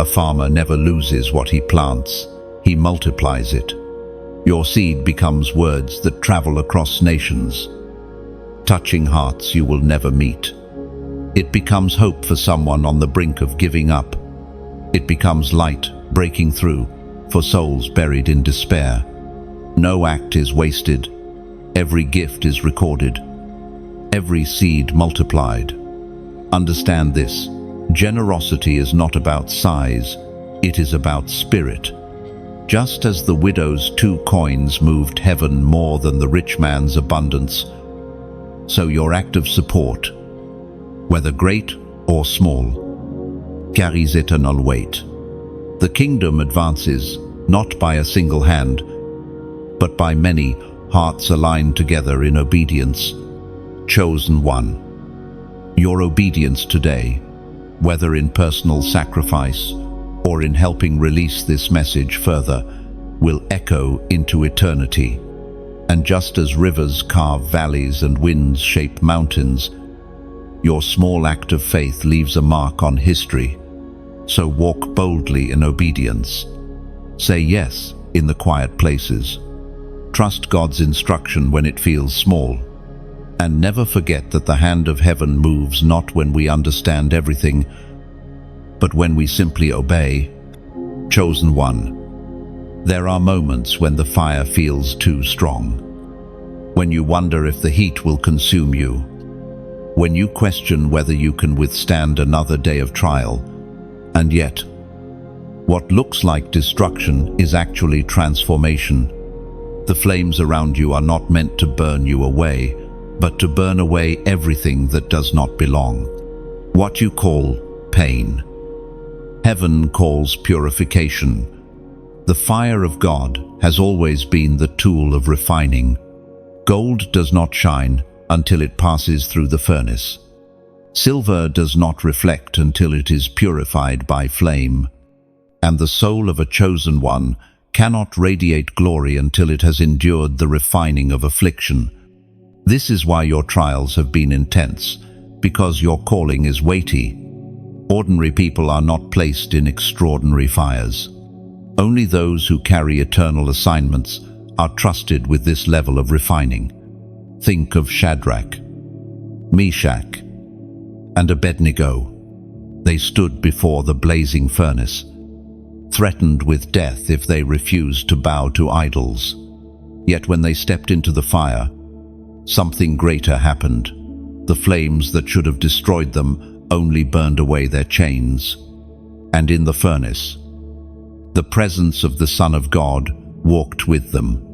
A farmer never loses what he plants, he multiplies it. Your seed becomes words that travel across nations, touching hearts you will never meet. It becomes hope for someone on the brink of giving up. It becomes light breaking through for souls buried in despair. No act is wasted. Every gift is recorded. Every seed multiplied. Understand this. Generosity is not about size. It is about spirit. Just as the widow's 2 coins moved heaven more than the rich man's abundance, so your act of support, whether great or small, carries eternal weight. The kingdom advances not by a single hand, but by many hearts aligned together in obedience. Chosen one. Your obedience today, whether in personal sacrifice or in helping release this message further, will echo into eternity. And just as rivers carve valleys and winds shape mountains, your small act of faith leaves a mark on history. So walk boldly in obedience. Say yes in the quiet places. Trust God's instruction when it feels small. And never forget that the hand of heaven moves not when we understand everything, but when we simply obey. Chosen one. There are moments when the fire feels too strong. When you wonder if the heat will consume you. When you question whether you can withstand another day of trial. And yet, what looks like destruction is actually transformation. The flames around you are not meant to burn you away, but to burn away everything that does not belong. What you call pain, heaven calls purification. The fire of God has always been the tool of refining. Gold does not shine until it passes through the furnace. Silver does not reflect until it is purified by flame. And the soul of a chosen one cannot radiate glory until it has endured the refining of affliction. This is why your trials have been intense, because your calling is weighty. Ordinary people are not placed in extraordinary fires. Only those who carry eternal assignments are trusted with this level of refining. Think of Shadrach, Meshach, and Abednego. They stood before the blazing furnace, threatened with death if they refused to bow to idols. Yet when they stepped into the fire, something greater happened. The flames that should have destroyed them only burned away their chains. And in the furnace, the presence of the Son of God walked with them.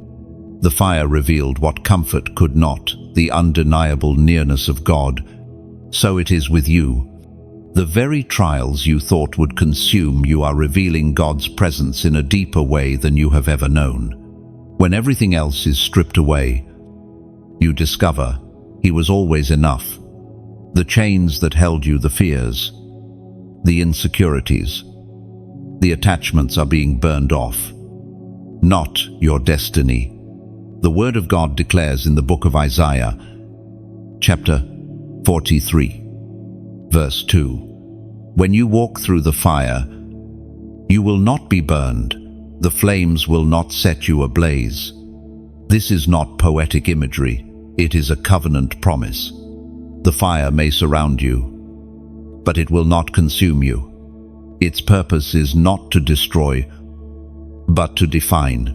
The fire revealed what comfort could not, the undeniable nearness of God. So it is with you. The very trials you thought would consume you are revealing God's presence in a deeper way than you have ever known. When everything else is stripped away, you discover He was always enough. The chains that held you, the fears, the insecurities, the attachments are being burned off. Not your destiny. The Word of God declares in the book of Isaiah, chapter 43, verse 2, "When you walk through the fire, you will not be burned. The flames will not set you ablaze." This is not poetic imagery. It is a covenant promise. The fire may surround you, but it will not consume you. Its purpose is not to destroy, but to define.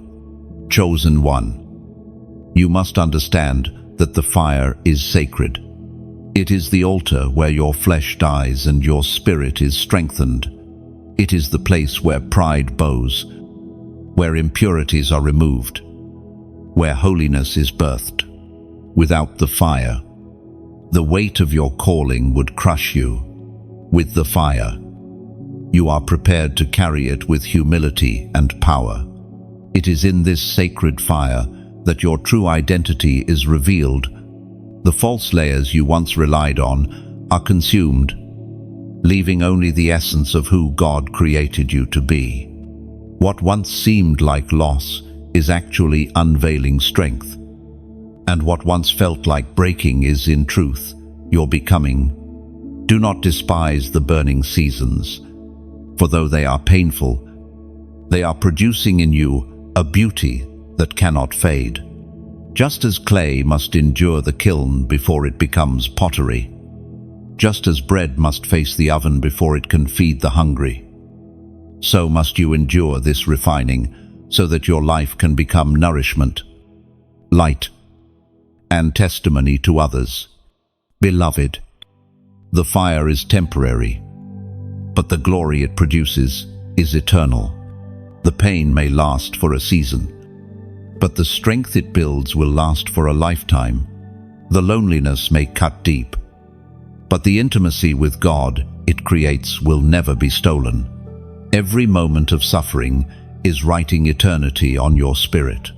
Chosen one. You must understand that the fire is sacred. It is the altar where your flesh dies and your spirit is strengthened. It is the place where pride bows, where impurities are removed, where holiness is birthed. Without the fire, the weight of your calling would crush you. With the fire, you are prepared to carry it with humility and power. It is in this sacred fire that your true identity is revealed. The false layers you once relied on are consumed, leaving only the essence of who God created you to be. What once seemed like loss is actually unveiling strength. And what once felt like breaking is in truth your becoming. Do not despise the burning seasons, for though they are painful, they are producing in you a beauty that cannot fade. Just as clay must endure the kiln before it becomes pottery, just as bread must face the oven before it can feed the hungry, so must you endure this refining so that your life can become nourishment, light, and testimony to others. Beloved, the fire is temporary, but the glory it produces is eternal. The pain may last for a season, but the strength it builds will last for a lifetime. The loneliness may cut deep, but the intimacy with God it creates will never be stolen. Every moment of suffering is writing eternity on your spirit,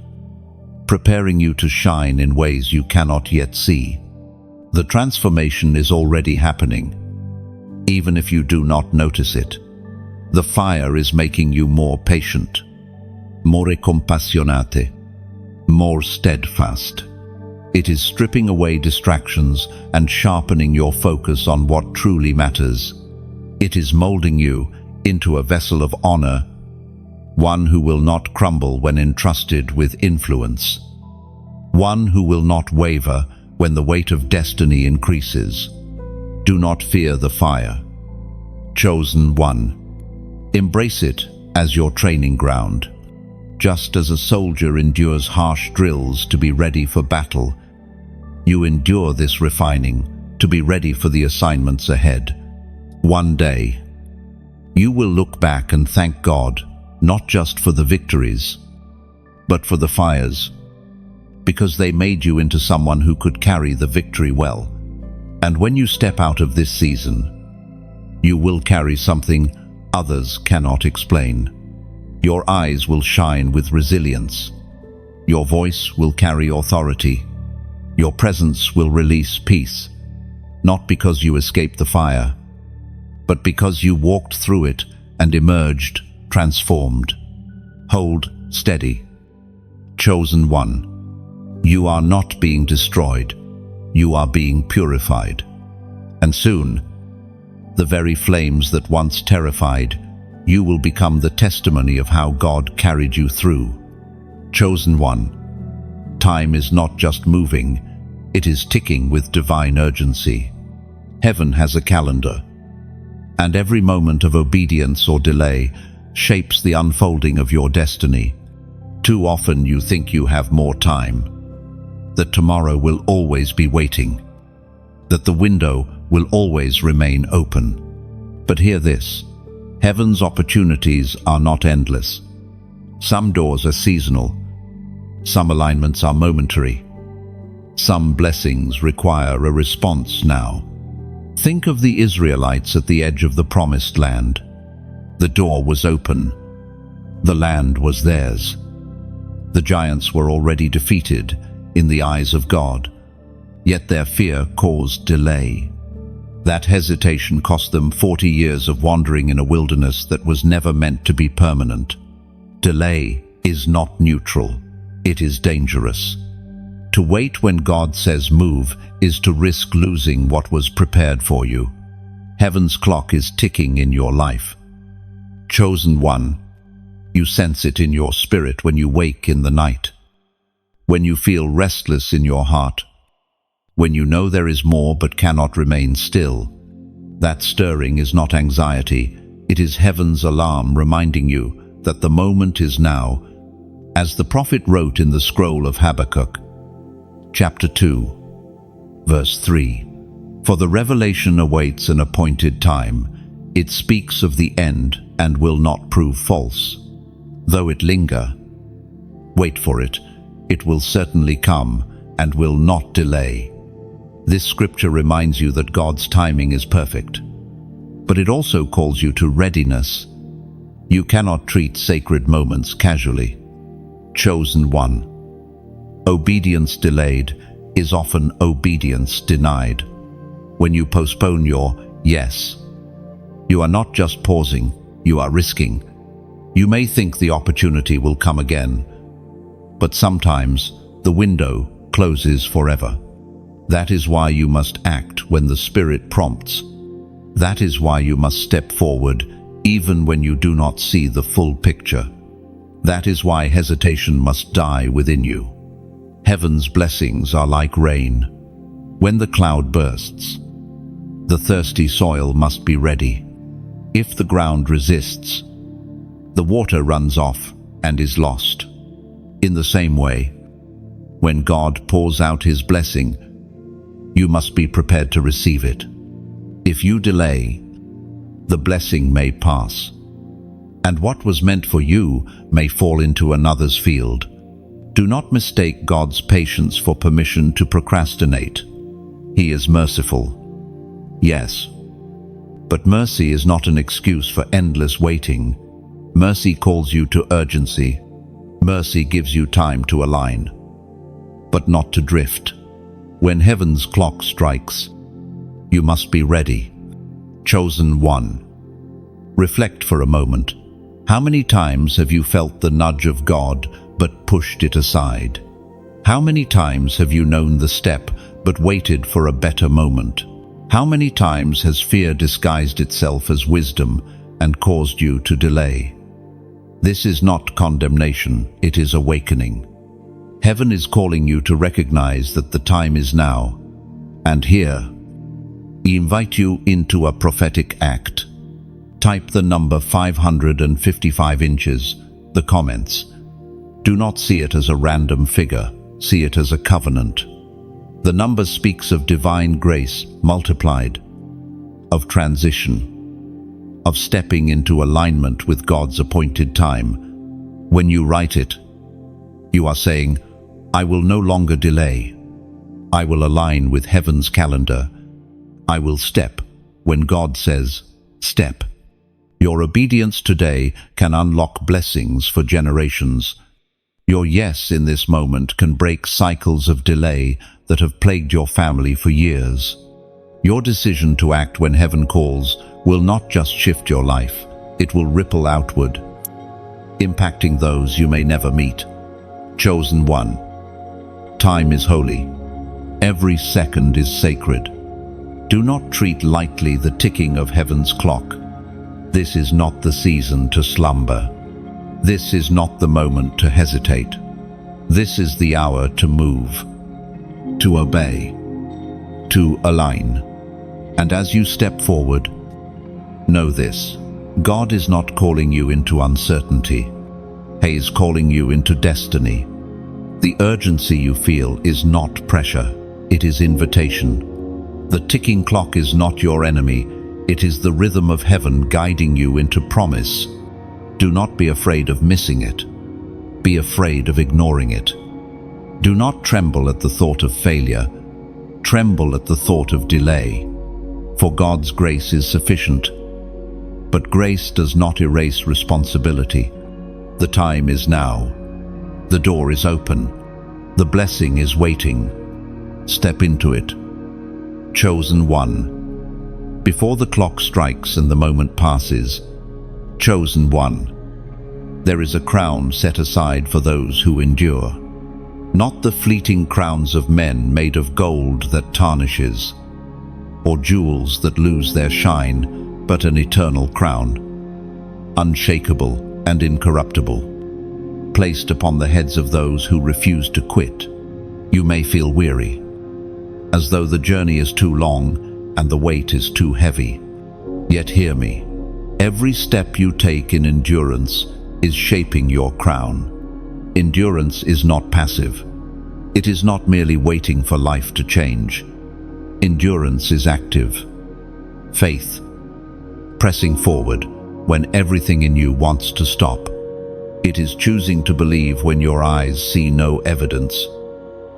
preparing you to shine in ways you cannot yet see. The transformation is already happening, even if you do not notice it. The fire is making you more patient, more compassionate, more steadfast. It is stripping away distractions and sharpening your focus on what truly matters. It is molding you into a vessel of honor, one who will not crumble when entrusted with influence, one who will not waver when the weight of destiny increases. Do not fear the fire. Chosen one. Embrace it as your training ground. Just as a soldier endures harsh drills to be ready for battle, you endure this refining to be ready for the assignments ahead. One day, you will look back and thank God, not just for the victories, but for the fires, because they made you into someone who could carry the victory well. And when you step out of this season, you will carry something others cannot explain. Your eyes will shine with resilience. Your voice will carry authority. Your presence will release peace, not because you escaped the fire, but because you walked through it and emerged transformed. Hold steady. Chosen one. You are not being destroyed. You are being purified. And soon, the very flames that once terrified, you will become the testimony of how God carried you through. Chosen one. Time is not just moving, it is ticking with divine urgency. Heaven has a calendar, and every moment of obedience or delay shapes the unfolding of your destiny. Too often you think you have more time, that tomorrow will always be waiting, that the window will always remain open. But hear this, heaven's opportunities are not endless. Some doors are seasonal, some alignments are momentary, some blessings require a response now. Think of the Israelites at the edge of the promised land. The door was open, the land was theirs. The giants were already defeated in the eyes of God, yet their fear caused delay. That hesitation cost them 40 years of wandering in a wilderness that was never meant to be permanent. Delay is not neutral, it is dangerous. To wait when God says move is to risk losing what was prepared for you. Heaven's clock is ticking in your life. Chosen one. You sense it in your spirit when you wake in the night, when you feel restless in your heart, when you know there is more but cannot remain still. That stirring is not anxiety, it is heaven's alarm reminding you that the moment is now. As the prophet wrote in the scroll of Habakkuk, chapter 2, verse 3, "For the revelation awaits an appointed time. It speaks of the end and will not prove false. Though it linger, wait for it. It will certainly come and will not delay." This scripture reminds you that God's timing is perfect, but it also calls you to readiness. You cannot treat sacred moments casually. Chosen one. Obedience delayed is often obedience denied. When you postpone your yes, you are not just pausing, you are risking. You may think the opportunity will come again, but sometimes the window closes forever. That is why you must act when the Spirit prompts. That is why you must step forward even when you do not see the full picture. That is why hesitation must die within you. Heaven's blessings are like rain. When the cloud bursts, the thirsty soil must be ready. If the ground resists, the water runs off and is lost. In the same way, when God pours out His blessing, you must be prepared to receive it. If you delay, the blessing may pass. and what was meant for you may fall into another's field. Do not mistake God's patience for permission to procrastinate. He is merciful, yes, but mercy is not an excuse for endless waiting. Mercy calls you to urgency. Mercy gives you time to align, but not to drift. When heaven's clock strikes, you must be ready. Chosen one. Reflect for a moment. How many times have you felt the nudge of God but pushed it aside? How many times have you known the step but waited for a better moment? How many times has fear disguised itself as wisdom and caused you to delay? This is not condemnation, it is awakening. Heaven is calling you to recognize that the time is now. And here, we invite you into a prophetic act. Type the number 555 inches, the comments. Do not see it as a random figure, see it as a covenant. The number speaks of divine grace multiplied, of transition, of stepping into alignment with God's appointed time. When you write it, you are saying, I will no longer delay. I will align with heaven's calendar. I will step when God says, step. Your obedience today can unlock blessings for generations. Your yes in this moment can break cycles of delay that have plagued your family for years. Your decision to act when heaven calls will not just shift your life, it will ripple outward, impacting those you may never meet. Chosen one. Time is holy. Every second is sacred. Do not treat lightly the ticking of heaven's clock. This is not the season to slumber. This is not the moment to hesitate. This is the hour to move, to obey, to align. And as you step forward, know this: God is not calling you into uncertainty. He is calling you into destiny. The urgency you feel is not pressure, it is invitation. The ticking clock is not your enemy, it is the rhythm of heaven guiding you into promise. Do not be afraid of missing it. Be afraid of ignoring it. Do not tremble at the thought of failure. Tremble at the thought of delay. For God's grace is sufficient. But grace does not erase responsibility. The time is now. The door is open. The blessing is waiting. Step into it. Chosen one. Before the clock strikes and the moment passes, chosen one. There is a crown set aside for those who endure. Not the fleeting crowns of men made of gold that tarnishes, or jewels that lose their shine, but an eternal crown, unshakable and incorruptible, placed upon the heads of those who refuse to quit. You may feel weary, as though the journey is too long and the weight is too heavy. Yet hear me. Every step you take in endurance is shaping your crown. Endurance is not passive. It is not merely waiting for life to change. Endurance is active. Faith. Pressing forward when everything in you wants to stop. It is choosing to believe when your eyes see no evidence.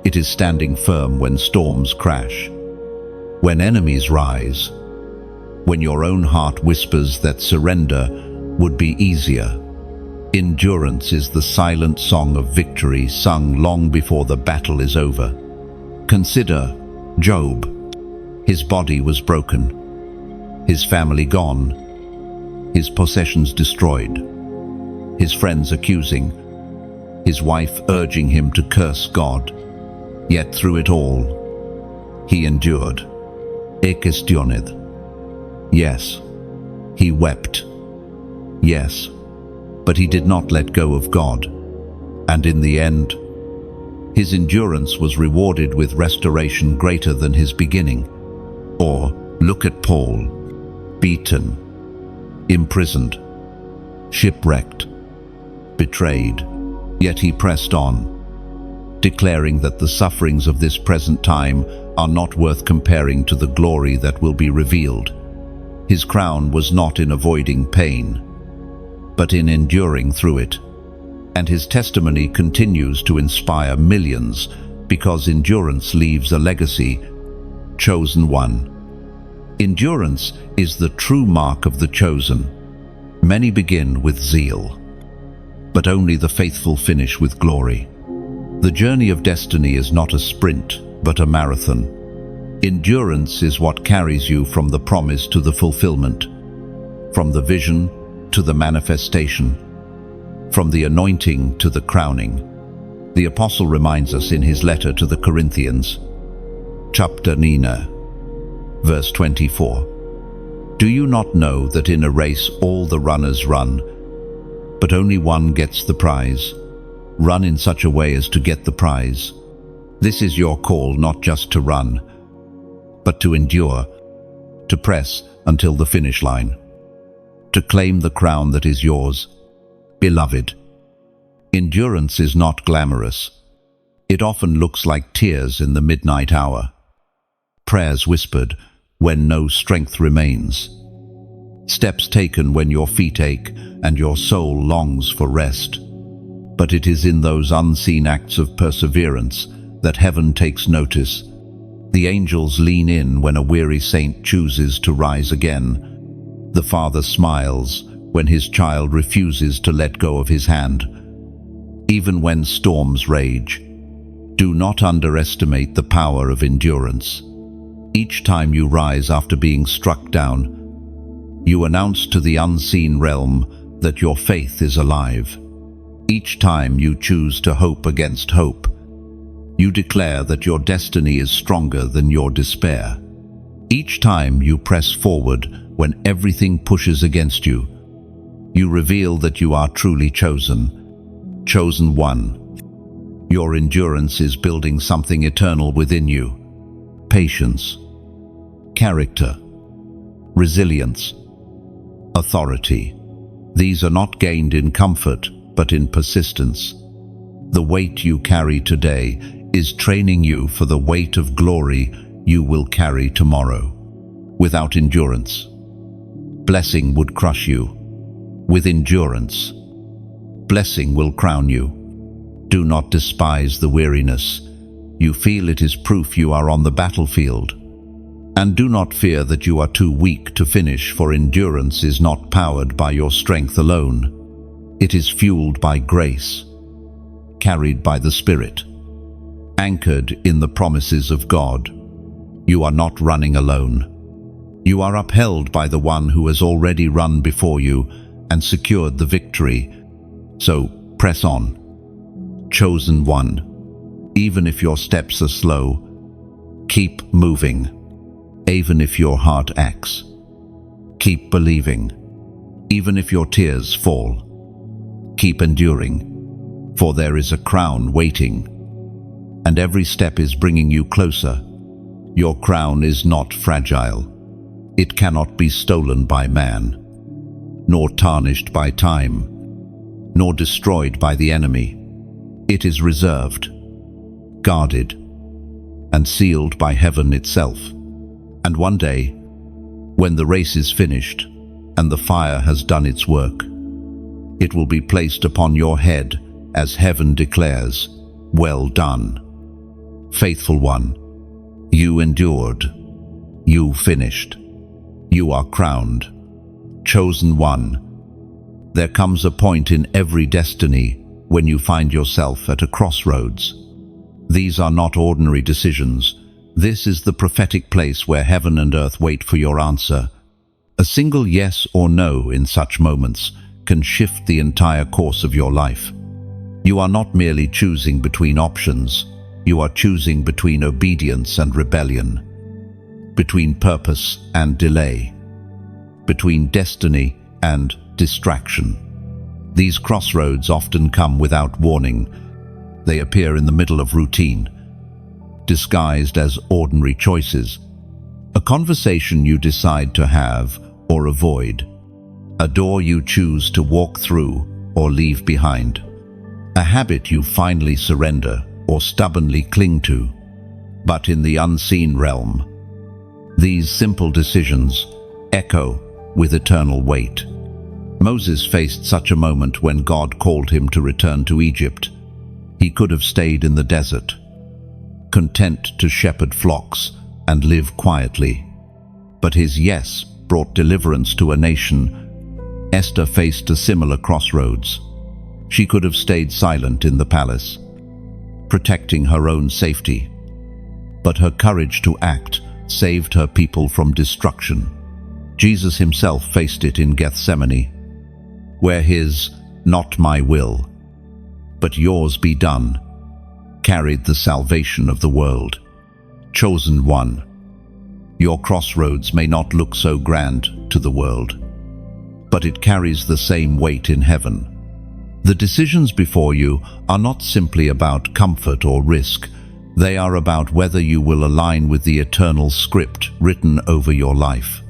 It is standing firm when storms crash, when enemies rise, when your own heart whispers that surrender would be easier. Endurance is the silent song of victory sung long before the battle is over. Consider Job. His body was broken, his family gone, his possessions destroyed, his friends accusing, his wife urging him to curse God. Yet through it all, he endured. Ekestioneth. Yes, he wept. Yes, but he did not let go of God. And in the end, his endurance was rewarded with restoration greater than his beginning. Or look at Paul, beaten, imprisoned, shipwrecked, betrayed, yet he pressed on, declaring that the sufferings of this present time are not worth comparing to the glory that will be revealed. His crown was not in avoiding pain. but in enduring through it. And his testimony continues to inspire millions because endurance leaves a legacy. Chosen one. Endurance is the true mark of the chosen. Many begin with zeal, but only the faithful finish with glory. The journey of destiny is not a sprint, but a marathon. Endurance is what carries you from the promise to the fulfillment, from the vision to the manifestation, from the anointing to the crowning. The apostle reminds us in his letter to the Corinthians, chapter 9, verse 24. Do you not know that in a race all the runners run, but only one gets the prize? Run in such a way as to get the prize. This is your call, not just to run, but to endure, to press until the finish line, to claim the crown that is yours. Beloved, endurance is not glamorous. It often looks like tears in the midnight hour, prayers whispered when no strength remains, steps taken when your feet ache and your soul longs for rest. But it is in those unseen acts of perseverance that heaven takes notice. The angels lean in when a weary saint chooses to rise again. The Father smiles when his child refuses to let go of his hand. Even when storms rage, do not underestimate the power of endurance. Each time you rise after being struck down, you announce to the unseen realm that your faith is alive. Each time you choose to hope against hope, you declare that your destiny is stronger than your despair. Each time you press forward when everything pushes against you, you reveal that you are truly chosen. Chosen one. Your endurance is building something eternal within you. Patience, character, resilience, authority. These are not gained in comfort, but in persistence. The weight you carry today is training you for the weight of glory you will carry tomorrow. Without endurance, blessing would crush you. With endurance, blessing will crown you. Do not despise the weariness. You feel it is proof you are on the battlefield. And do not fear that you are too weak to finish, for endurance is not powered by your strength alone. It is fueled by grace, carried by the Spirit, anchored in the promises of God. You are not running alone. You are upheld by the one who has already run before you and secured the victory. So press on. Chosen one. Even if your steps are slow, keep moving. Even if your heart aches, keep believing. Even if your tears fall, keep enduring, for there is a crown waiting, and every step is bringing you closer. Your crown is not fragile. It cannot be stolen by man, nor tarnished by time, nor destroyed by the enemy. It is reserved, guarded, and sealed by heaven itself. And one day, when the race is finished and the fire has done its work, it will be placed upon your head as heaven declares, "Well done, faithful one. You endured. You finished. You are crowned. Chosen one." There comes a point in every destiny when you find yourself at a crossroads. These are not ordinary decisions. This is the prophetic place where heaven and earth wait for your answer. A single yes or no in such moments can shift the entire course of your life. You are not merely choosing between options. You are choosing between obedience and rebellion, between purpose and delay, between destiny and distraction. These crossroads often come without warning. They appear in the middle of routine, disguised as ordinary choices. A conversation you decide to have or avoid. A door you choose to walk through or leave behind. A habit you finally surrender or stubbornly cling to. But in the unseen realm, these simple decisions echo with eternal weight. Moses faced such a moment when God called him to return to Egypt. He could have stayed in the desert, content to shepherd flocks and live quietly. But his yes brought deliverance to a nation. Esther faced a similar crossroads. She could have stayed silent in the palace, protecting her own safety. But her courage to act saved her people from destruction. Jesus himself faced it in Gethsemane, where his "not my will, but yours be done" carried the salvation of the world. Chosen one, your crossroads may not look so grand to the world, but it carries the same weight in heaven. The decisions before you are not simply about comfort or risk. They are about whether you will align with the eternal script written over your life.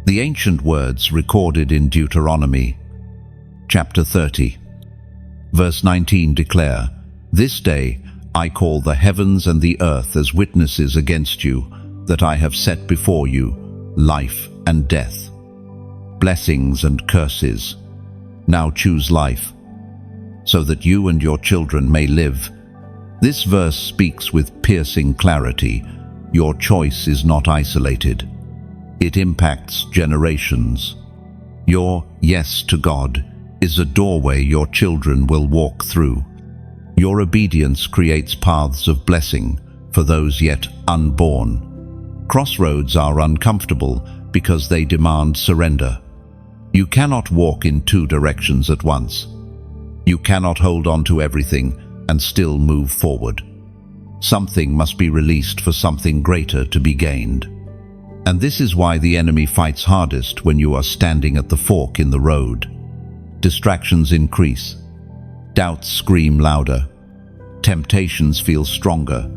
The ancient words recorded in Deuteronomy, chapter 30, verse 19 declare, "This day I call the heavens and the earth as witnesses against you, that I have set before you life and death, blessings and curses. Now choose life, so that you and your children may live." This verse speaks with piercing clarity. Your choice is not isolated. It impacts generations. Your yes to God is a doorway your children will walk through. Your obedience creates paths of blessing for those yet unborn. Crossroads are uncomfortable because they demand surrender. You cannot walk in two directions at once. You cannot hold on to everything and still move forward. Something must be released for something greater to be gained. And this is why the enemy fights hardest when you are standing at the fork in the road. Distractions increase. Doubts scream louder. Temptations feel stronger.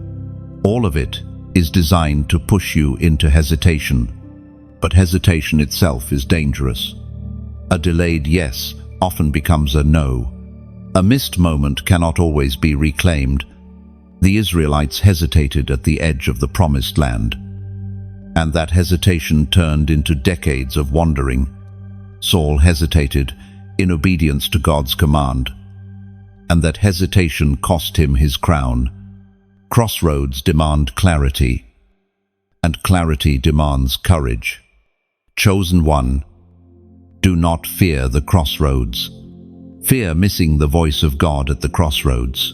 All of it is designed to push you into hesitation. But hesitation itself is dangerous. A delayed yes often becomes a no. A missed moment cannot always be reclaimed. The Israelites hesitated at the edge of the promised land, and that hesitation turned into decades of wandering. Saul hesitated in obedience to God's command, and that hesitation cost him his crown. Crossroads demand clarity, and clarity demands courage. Chosen one, do not fear the crossroads. Fear missing the voice of God at the crossroads.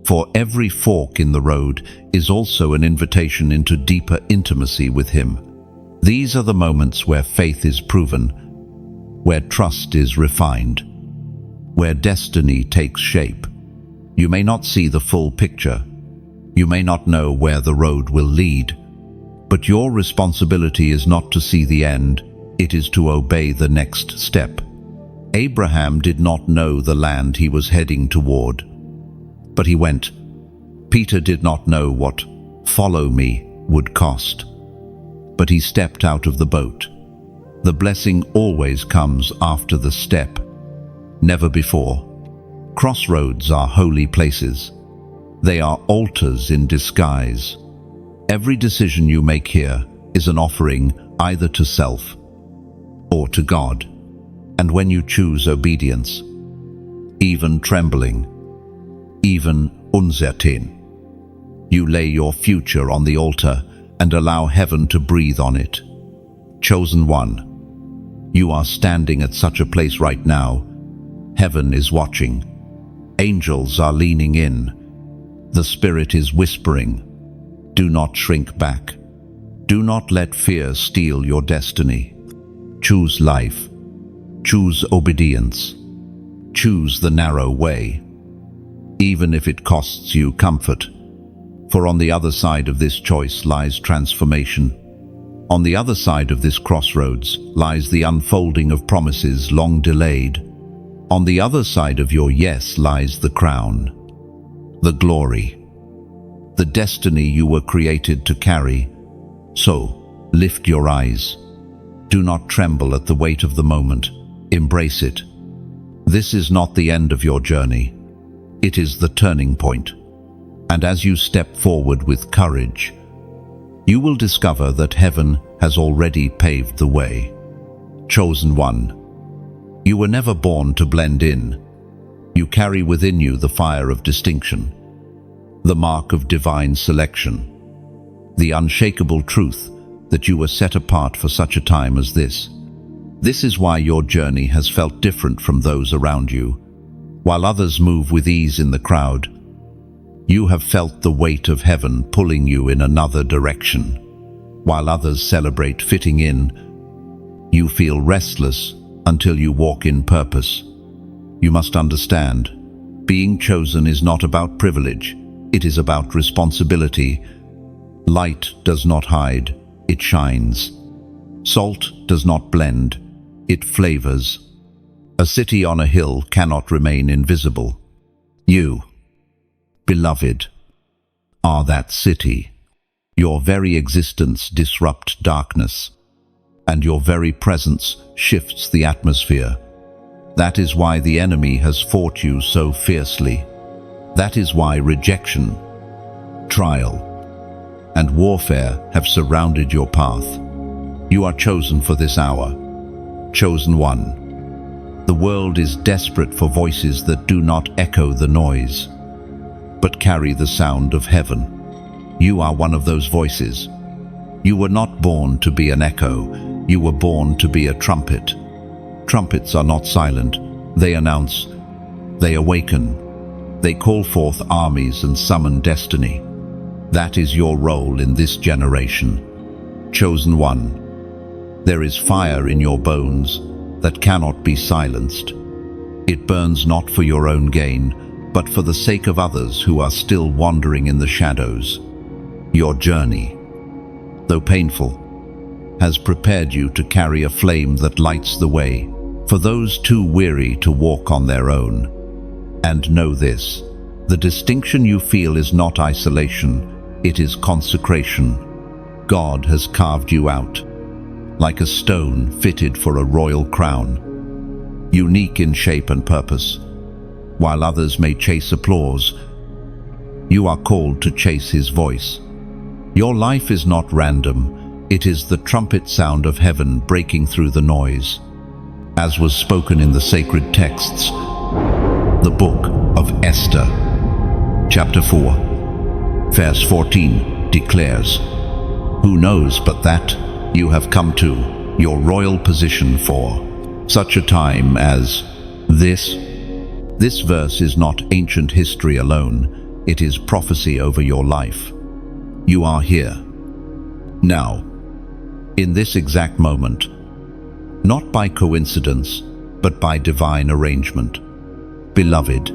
For every fork in the road is also an invitation into deeper intimacy with Him. These are the moments where faith is proven, where trust is refined, where destiny takes shape. You may not see the full picture. You may not know where the road will lead. But your responsibility is not to see the end, it is to obey the next step. Abraham did not know the land he was heading toward, but he went. Peter did not know what "follow me" would cost, but he stepped out of the boat. The blessing always comes after the step, never before. Crossroads are holy places. They are altars in disguise. Every decision you make here is an offering either to self or to God. And when you choose obedience, even trembling, even uncertain, you lay your future on the altar and allow heaven to breathe on it. Chosen one, you are standing at such a place right now. Heaven is watching. Angels are leaning in. The Spirit is whispering. Do not shrink back. Do not let fear steal your destiny. Choose life. Choose obedience. Choose the narrow way, even if it costs you comfort. For on the other side of this choice lies transformation. On the other side of this crossroads lies the unfolding of promises long delayed. On the other side of your yes lies the crown, the glory, the destiny you were created to carry. So, lift your eyes. Do not tremble at the weight of the moment. Embrace it. This is not the end of your journey. It is the turning point. And as you step forward with courage, you will discover that heaven has already paved the way. Chosen one, You were never born to blend in. You carry within you the fire of distinction, the mark of divine selection, the unshakable truth that you were set apart for such a time as this. This is why your journey has felt different from those around you. While others move with ease in the crowd, you have felt the weight of heaven pulling you in another direction. While others celebrate fitting in, you feel restless until you walk in purpose. You must understand, being chosen is not about privilege, it is about responsibility. Light does not hide, it shines. Salt does not blend, it flavors. A city on a hill cannot remain invisible. You, beloved, are that city. Your very existence disrupts darkness, and your very presence shifts the atmosphere. That is why the enemy has fought you so fiercely. That is why rejection, trial, and warfare have surrounded your path. You are chosen for this hour, chosen one. The world is desperate for voices that do not echo the noise, but carry the sound of heaven. You are one of those voices. You were not born to be an echo, you were born to be a trumpet. Trumpets are not silent, they announce, they awaken, they call forth armies and summon destiny. That is your role in this generation. Chosen one. There is fire in your bones that cannot be silenced. It burns not for your own gain, but for the sake of others who are still wandering in the shadows. Your journey, though painful, has prepared you to carry a flame that lights the way for those too weary to walk on their own. And know this, the distinction you feel is not isolation, it is consecration. God has carved you out, like a stone fitted for a royal crown, unique in shape and purpose. While others may chase applause, you are called to chase His voice. Your life is not random, it is the trumpet sound of heaven breaking through the noise. As was spoken in the sacred texts, the book of Esther, chapter 4, verse 14 declares, "Who knows but that you have come to your royal position for such a time as this?" This verse is not ancient history alone, it is prophecy over your life. You are here, now, in this exact moment, not by coincidence, but by divine arrangement. Beloved,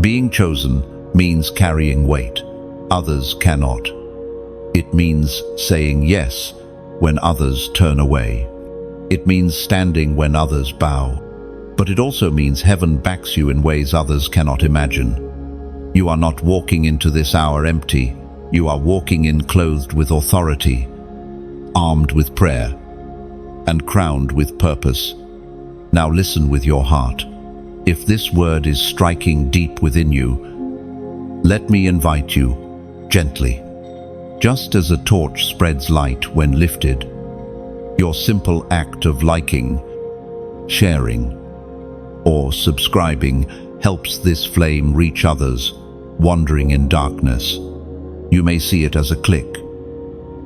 being chosen means carrying weight. Others cannot. It means saying yes when others turn away. It means standing when others bow. But it also means heaven backs you in ways others cannot imagine. You are not walking into this hour empty. You are walking in clothed with authority, armed with prayer, and crowned with purpose. Now listen with your heart. If this word is striking deep within you, let me invite you, gently. Just as a torch spreads light when lifted, your simple act of liking, sharing, or subscribing helps this flame reach others wandering in darkness. You may see it as a click,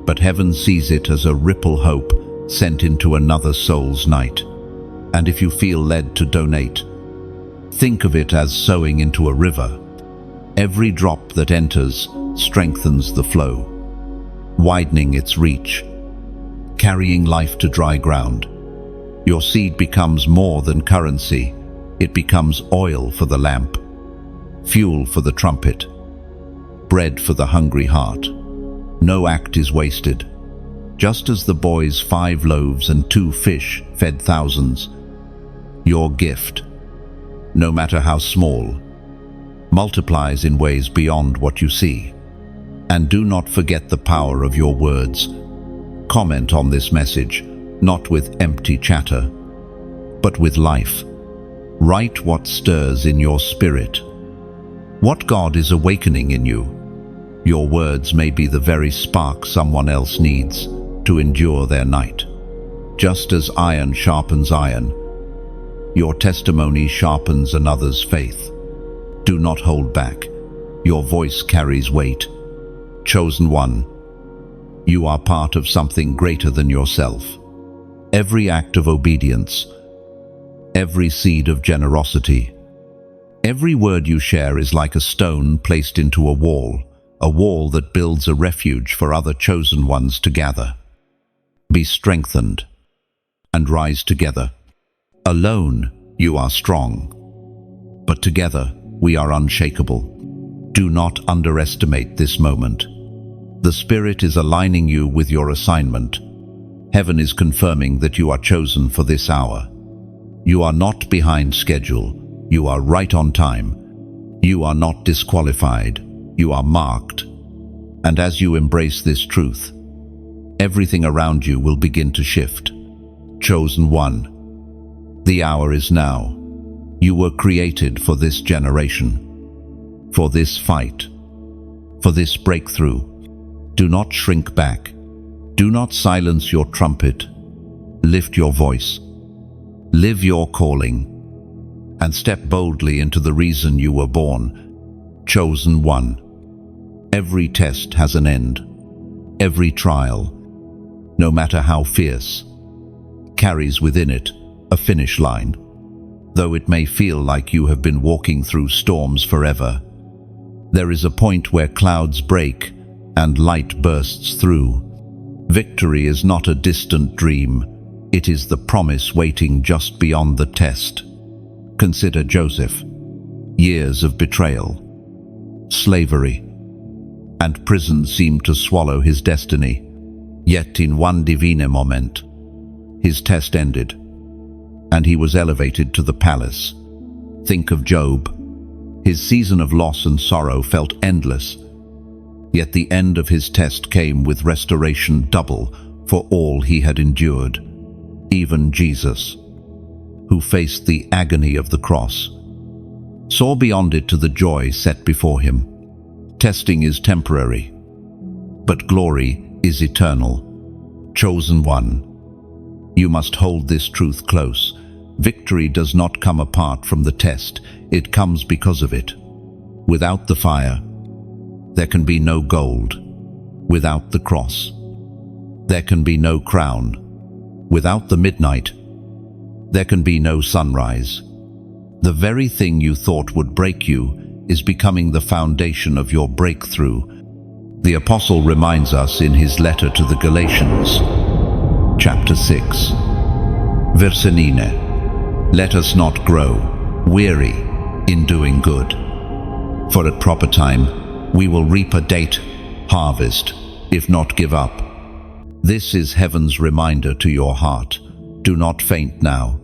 but heaven sees it as a ripple hope sent into another soul's night. And if you feel led to donate, think of it as sowing into a river. Every drop that enters strengthens the flow, widening its reach, carrying life to dry ground. Your seed becomes more than currency. It becomes oil for the lamp, fuel for the trumpet, bread for the hungry heart. No act is wasted. Just as the boys' 5 loaves and 2 fish fed thousands, your gift, no matter how small, multiplies in ways beyond what you see. And do not forget the power of your words. Comment on this message, not with empty chatter, but with life. Write what stirs in your spirit, what God is awakening in you. Your words may be the very spark someone else needs to endure their night. Just as iron sharpens iron, Your testimony sharpens another's faith. Do not hold back. Your voice carries weight. Chosen one, you are part of something greater than yourself. Every act of obedience, every seed of generosity, every word you share is like a stone placed into a wall that builds a refuge for other chosen ones to gather. Be strengthened and rise together. Alone, you are strong, but together, we are unshakable. Do not underestimate this moment. The Spirit is aligning you with your assignment. Heaven is confirming that you are chosen for this hour. You are not behind schedule. You are right on time. You are not disqualified. You are marked. And as you embrace this truth, everything around you will begin to shift. Chosen one, the hour is now. You were created for this generation, for this fight, for this breakthrough. Do not shrink back. Do not silence your trumpet. Lift your voice. Live your calling, and step boldly into the reason you were born. Chosen one. Every test has an end. Every trial, no matter how fierce, carries within it a finish line. Though it may feel like you have been walking through storms forever, there is a point where clouds break and light bursts through. Victory is not a distant dream. It is the promise waiting just beyond the test. Consider Joseph. Years of betrayal, slavery, and prison seemed to swallow his destiny. Yet in one divine moment, his test ended, and he was elevated to the palace. Think of Job. His season of loss and sorrow felt endless, yet the end of his test came with restoration double for all he had endured. Even Jesus, who faced the agony of the cross, saw beyond it to the joy set before him. Testing is temporary, but glory is eternal. Chosen one, you must hold this truth close. Victory does not come apart from the test, it comes because of it. Without the fire, there can be no gold. Without the cross, there can be no crown. Without the midnight, there can be no sunrise. The very thing you thought would break you is becoming the foundation of your breakthrough. The Apostle reminds us in his letter to the Galatians, chapter 6, verse 9, let us not grow weary in doing good, for at proper time we will reap a date harvest, if not give up. This is heaven's reminder to your heart. Do not faint now.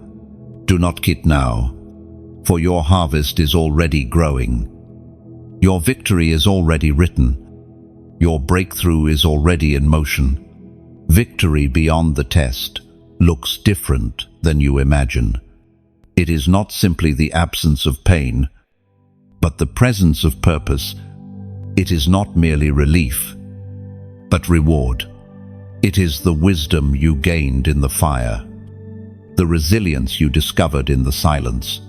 Do not quit now, for your harvest is already growing. Your victory is already written. Your breakthrough is already in motion. Victory beyond the test looks different than you imagine. It is not simply the absence of pain, but the presence of purpose. It is not merely relief, but reward. It is the wisdom you gained in the fire, the resilience you discovered in the silence,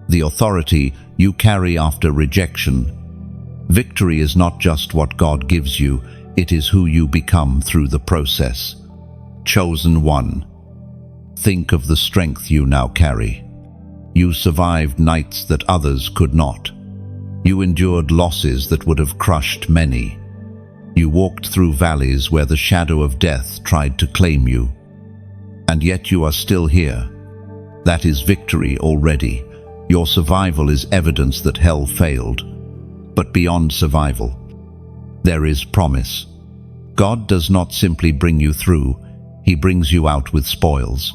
the authority you carry after rejection. Victory is not just what God gives you, it is who you become through the process. Chosen one, think of the strength you now carry. You survived nights that others could not. You endured losses that would have crushed many. You walked through valleys where the shadow of death tried to claim you. And yet you are still here. That is victory already. Your survival is evidence that hell failed. But beyond survival, there is promise. God does not simply bring you through, He brings you out with spoils.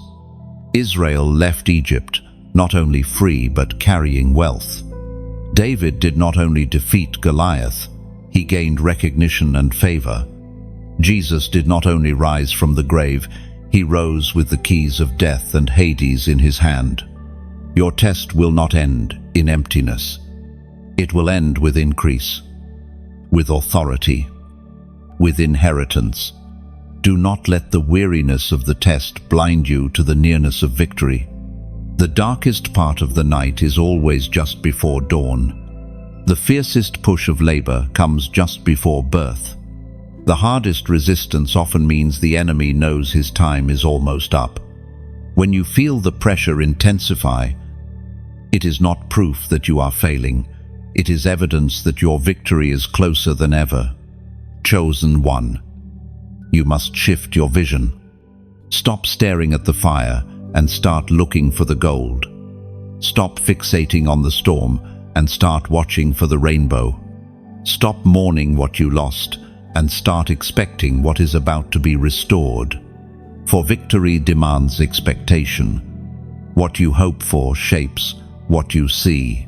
Israel left Egypt, not only free but carrying wealth. David did not only defeat Goliath, he gained recognition and favor. Jesus did not only rise from the grave, he rose with the keys of death and Hades in his hand. Your test will not end in emptiness. It will end with increase, with authority, with inheritance. Do not let the weariness of the test blind you to the nearness of victory. The darkest part of the night is always just before dawn. The fiercest push of labor comes just before birth. The hardest resistance often means the enemy knows his time is almost up. When you feel the pressure intensify, it is not proof that you are failing. It is evidence that your victory is closer than ever. Chosen one. You must shift your vision. Stop staring at the fire and start looking for the gold. Stop fixating on the storm and start watching for the rainbow. Stop mourning what you lost and start expecting what is about to be restored. For victory demands expectation. What you hope for shapes what you see.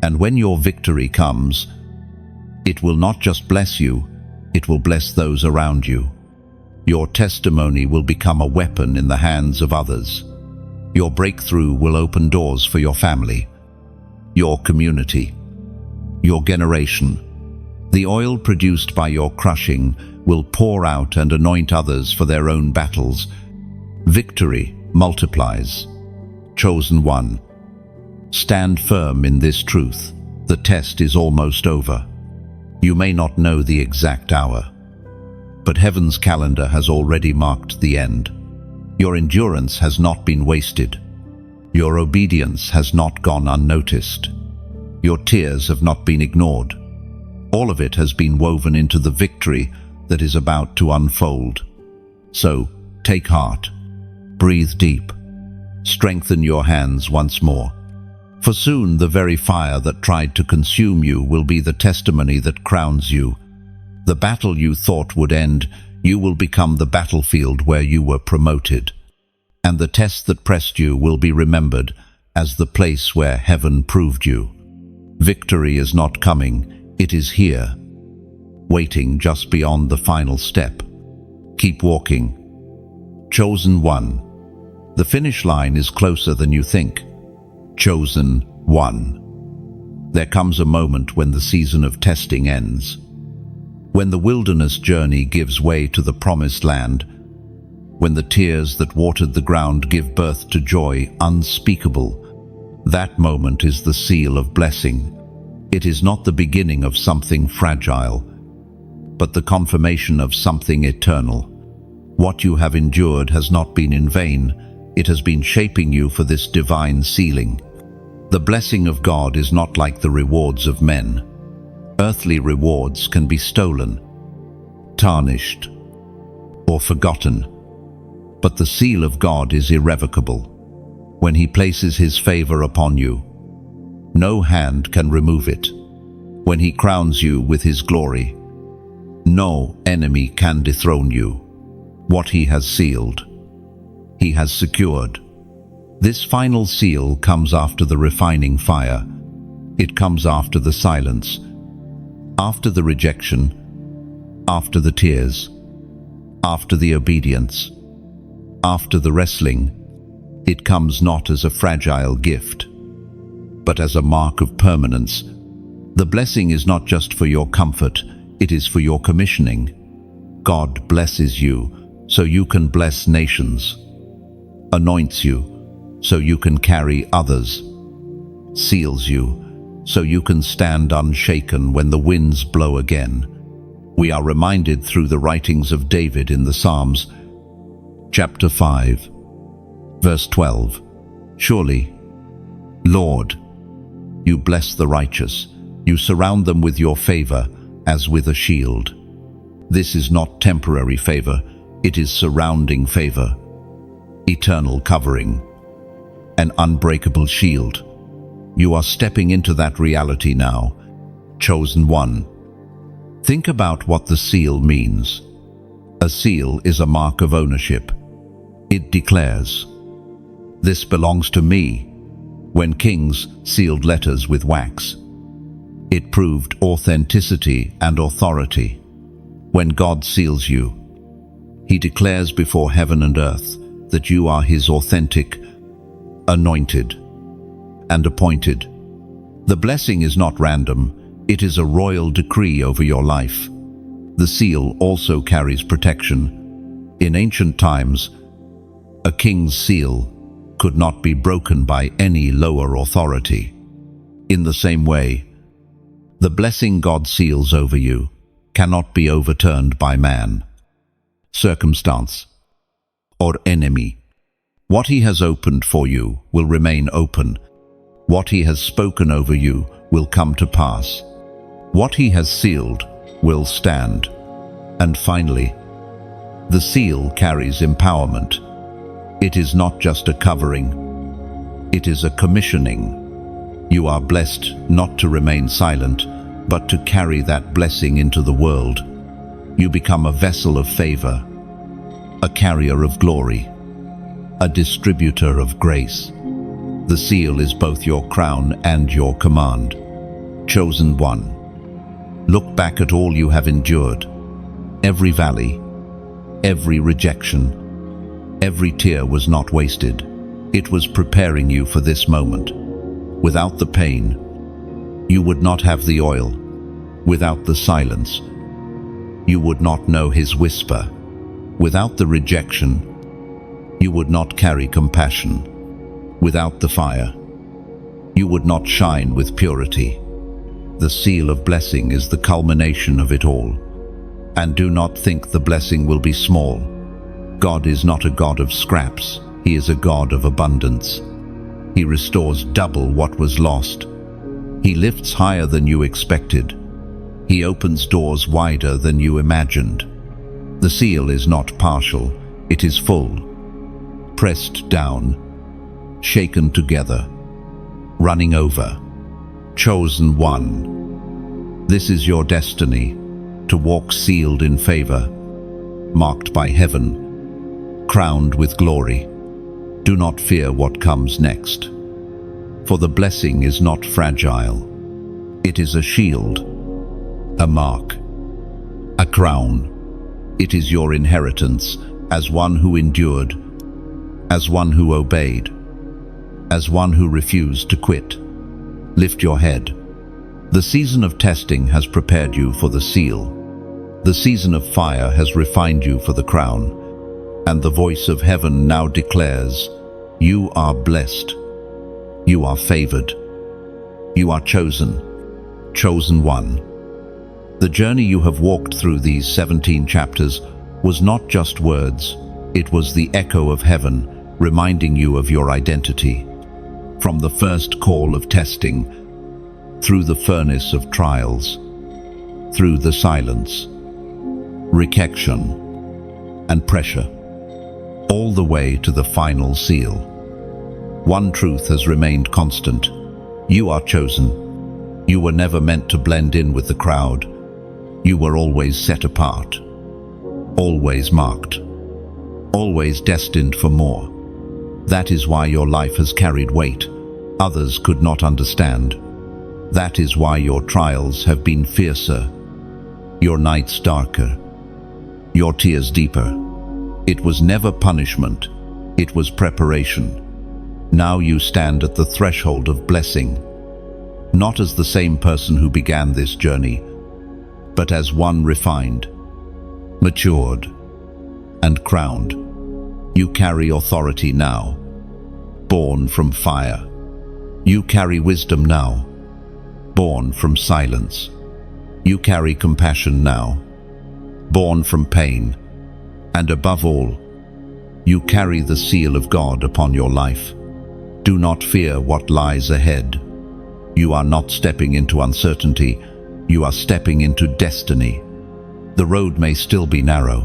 And when your victory comes, it will not just bless you, it will bless those around you. Your testimony will become a weapon in the hands of others. Your breakthrough will open doors for your family, your community, your generation. The oil produced by your crushing will pour out and anoint others for their own battles. Victory multiplies. Chosen one. Stand firm in this truth. The test is almost over. You may not know the exact hour, but heaven's calendar has already marked the end. Your endurance has not been wasted. Your obedience has not gone unnoticed. Your tears have not been ignored. All of it has been woven into the victory that is about to unfold. So, take heart. Breathe deep. Strengthen your hands once more. For soon the very fire that tried to consume you will be the testimony that crowns you. The battle you thought would end, you will become the battlefield where you were promoted. And the test that pressed you will be remembered as the place where heaven proved you. Victory is not coming, it is here, waiting just beyond the final step. Keep walking. Chosen one. The finish line is closer than you think. Chosen one. There comes a moment when the season of testing ends. When the wilderness journey gives way to the promised land. When the tears that watered the ground give birth to joy unspeakable. That moment is the seal of blessing. It is not the beginning of something fragile, but the confirmation of something eternal. What you have endured has not been in vain. It has been shaping you for this divine sealing. The blessing of God is not like the rewards of men. Earthly rewards can be stolen, tarnished, or forgotten. But the seal of God is irrevocable. When He places His favor upon you, no hand can remove it. When He crowns you with His glory, no enemy can dethrone you. What He has sealed, He has secured. This final seal comes after the refining fire. It comes after the silence, after the rejection, after the tears, after the obedience, after the wrestling. It comes not as a fragile gift, but as a mark of permanence. The blessing is not just for your comfort, it is for your commissioning. God blesses you so you can bless nations, anoints you so you can carry others, seals you so you can stand unshaken when the winds blow again. We are reminded through the writings of David in the Psalms, chapter 5, verse 12. Surely, Lord, you bless the righteous. You surround them with your favor as with a shield. This is not temporary favor, it is surrounding favor, eternal covering, an unbreakable shield. You are stepping into that reality now. Chosen one. Think about what the seal means. A seal is a mark of ownership. It declares, "This belongs to me." When kings sealed letters with wax, it proved authenticity and authority. When God seals you, He declares before heaven and earth that you are His authentic, anointed, and appointed. The blessing is not random, it is a royal decree over your life. The seal also carries protection. In ancient times, a king's seal could not be broken by any lower authority. In the same way, the blessing God seals over you cannot be overturned by man, circumstance, or enemy. What He has opened for you will remain open. What He has spoken over you will come to pass. What He has sealed will stand. And finally, the seal carries empowerment. It is not just a covering, it is a commissioning. You are blessed not to remain silent, but to carry that blessing into the world. You become a vessel of favor, a carrier of glory, a distributor of grace. The seal is both your crown and your command. Chosen one, look back at all you have endured. Every valley, every rejection, every tear was not wasted. It was preparing you for this moment. Without the pain, you would not have the oil. Without the silence, you would not know His whisper. Without the rejection, you would not carry compassion. Without the fire, you would not shine with purity. The seal of blessing is the culmination of it all. And do not think the blessing will be small. God is not a God of scraps. He is a God of abundance. He restores double what was lost. He lifts higher than you expected. He opens doors wider than you imagined. The seal is not partial, it is full. Pressed down, shaken together, running over. Chosen one. This is your destiny, to walk sealed in favor, marked by heaven, crowned with glory. Do not fear what comes next, for the blessing is not fragile. It is a shield, a mark, a crown. It is your inheritance as one who endured, as one who obeyed, as one who refused to quit. Lift your head. The season of testing has prepared you for the seal. The season of fire has refined you for the crown. And the voice of heaven now declares, you are blessed. You are favored. You are chosen. Chosen one. The journey you have walked through these 17 chapters was not just words. It was the echo of heaven, reminding you of your identity. From the first call of testing, through the furnace of trials, through the silence, rejection, and pressure, all the way to the final seal. One truth has remained constant. You are chosen. You were never meant to blend in with the crowd. You were always set apart, always marked, always destined for more. That is why your life has carried weight others could not understand. That is why your trials have been fiercer, your nights darker, your tears deeper. It was never punishment, it was preparation. Now you stand at the threshold of blessing, not as the same person who began this journey, but as one refined, matured, and crowned. You carry authority now, born from fire. You carry wisdom now, born from silence. You carry compassion now, born from pain. And above all, you carry the seal of God upon your life. Do not fear what lies ahead. You are not stepping into uncertainty, you are stepping into destiny. The road may still be narrow,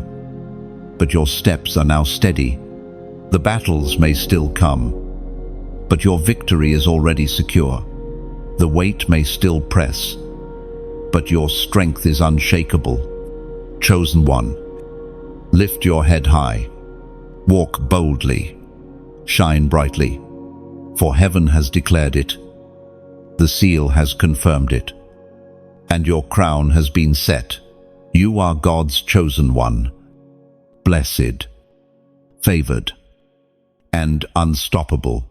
but your steps are now steady. The battles may still come, but your victory is already secure. The weight may still press, but your strength is unshakable. Chosen one, lift your head high, walk boldly, shine brightly, for heaven has declared it, the seal has confirmed it, and your crown has been set. You are God's chosen one, blessed, favored, and unstoppable.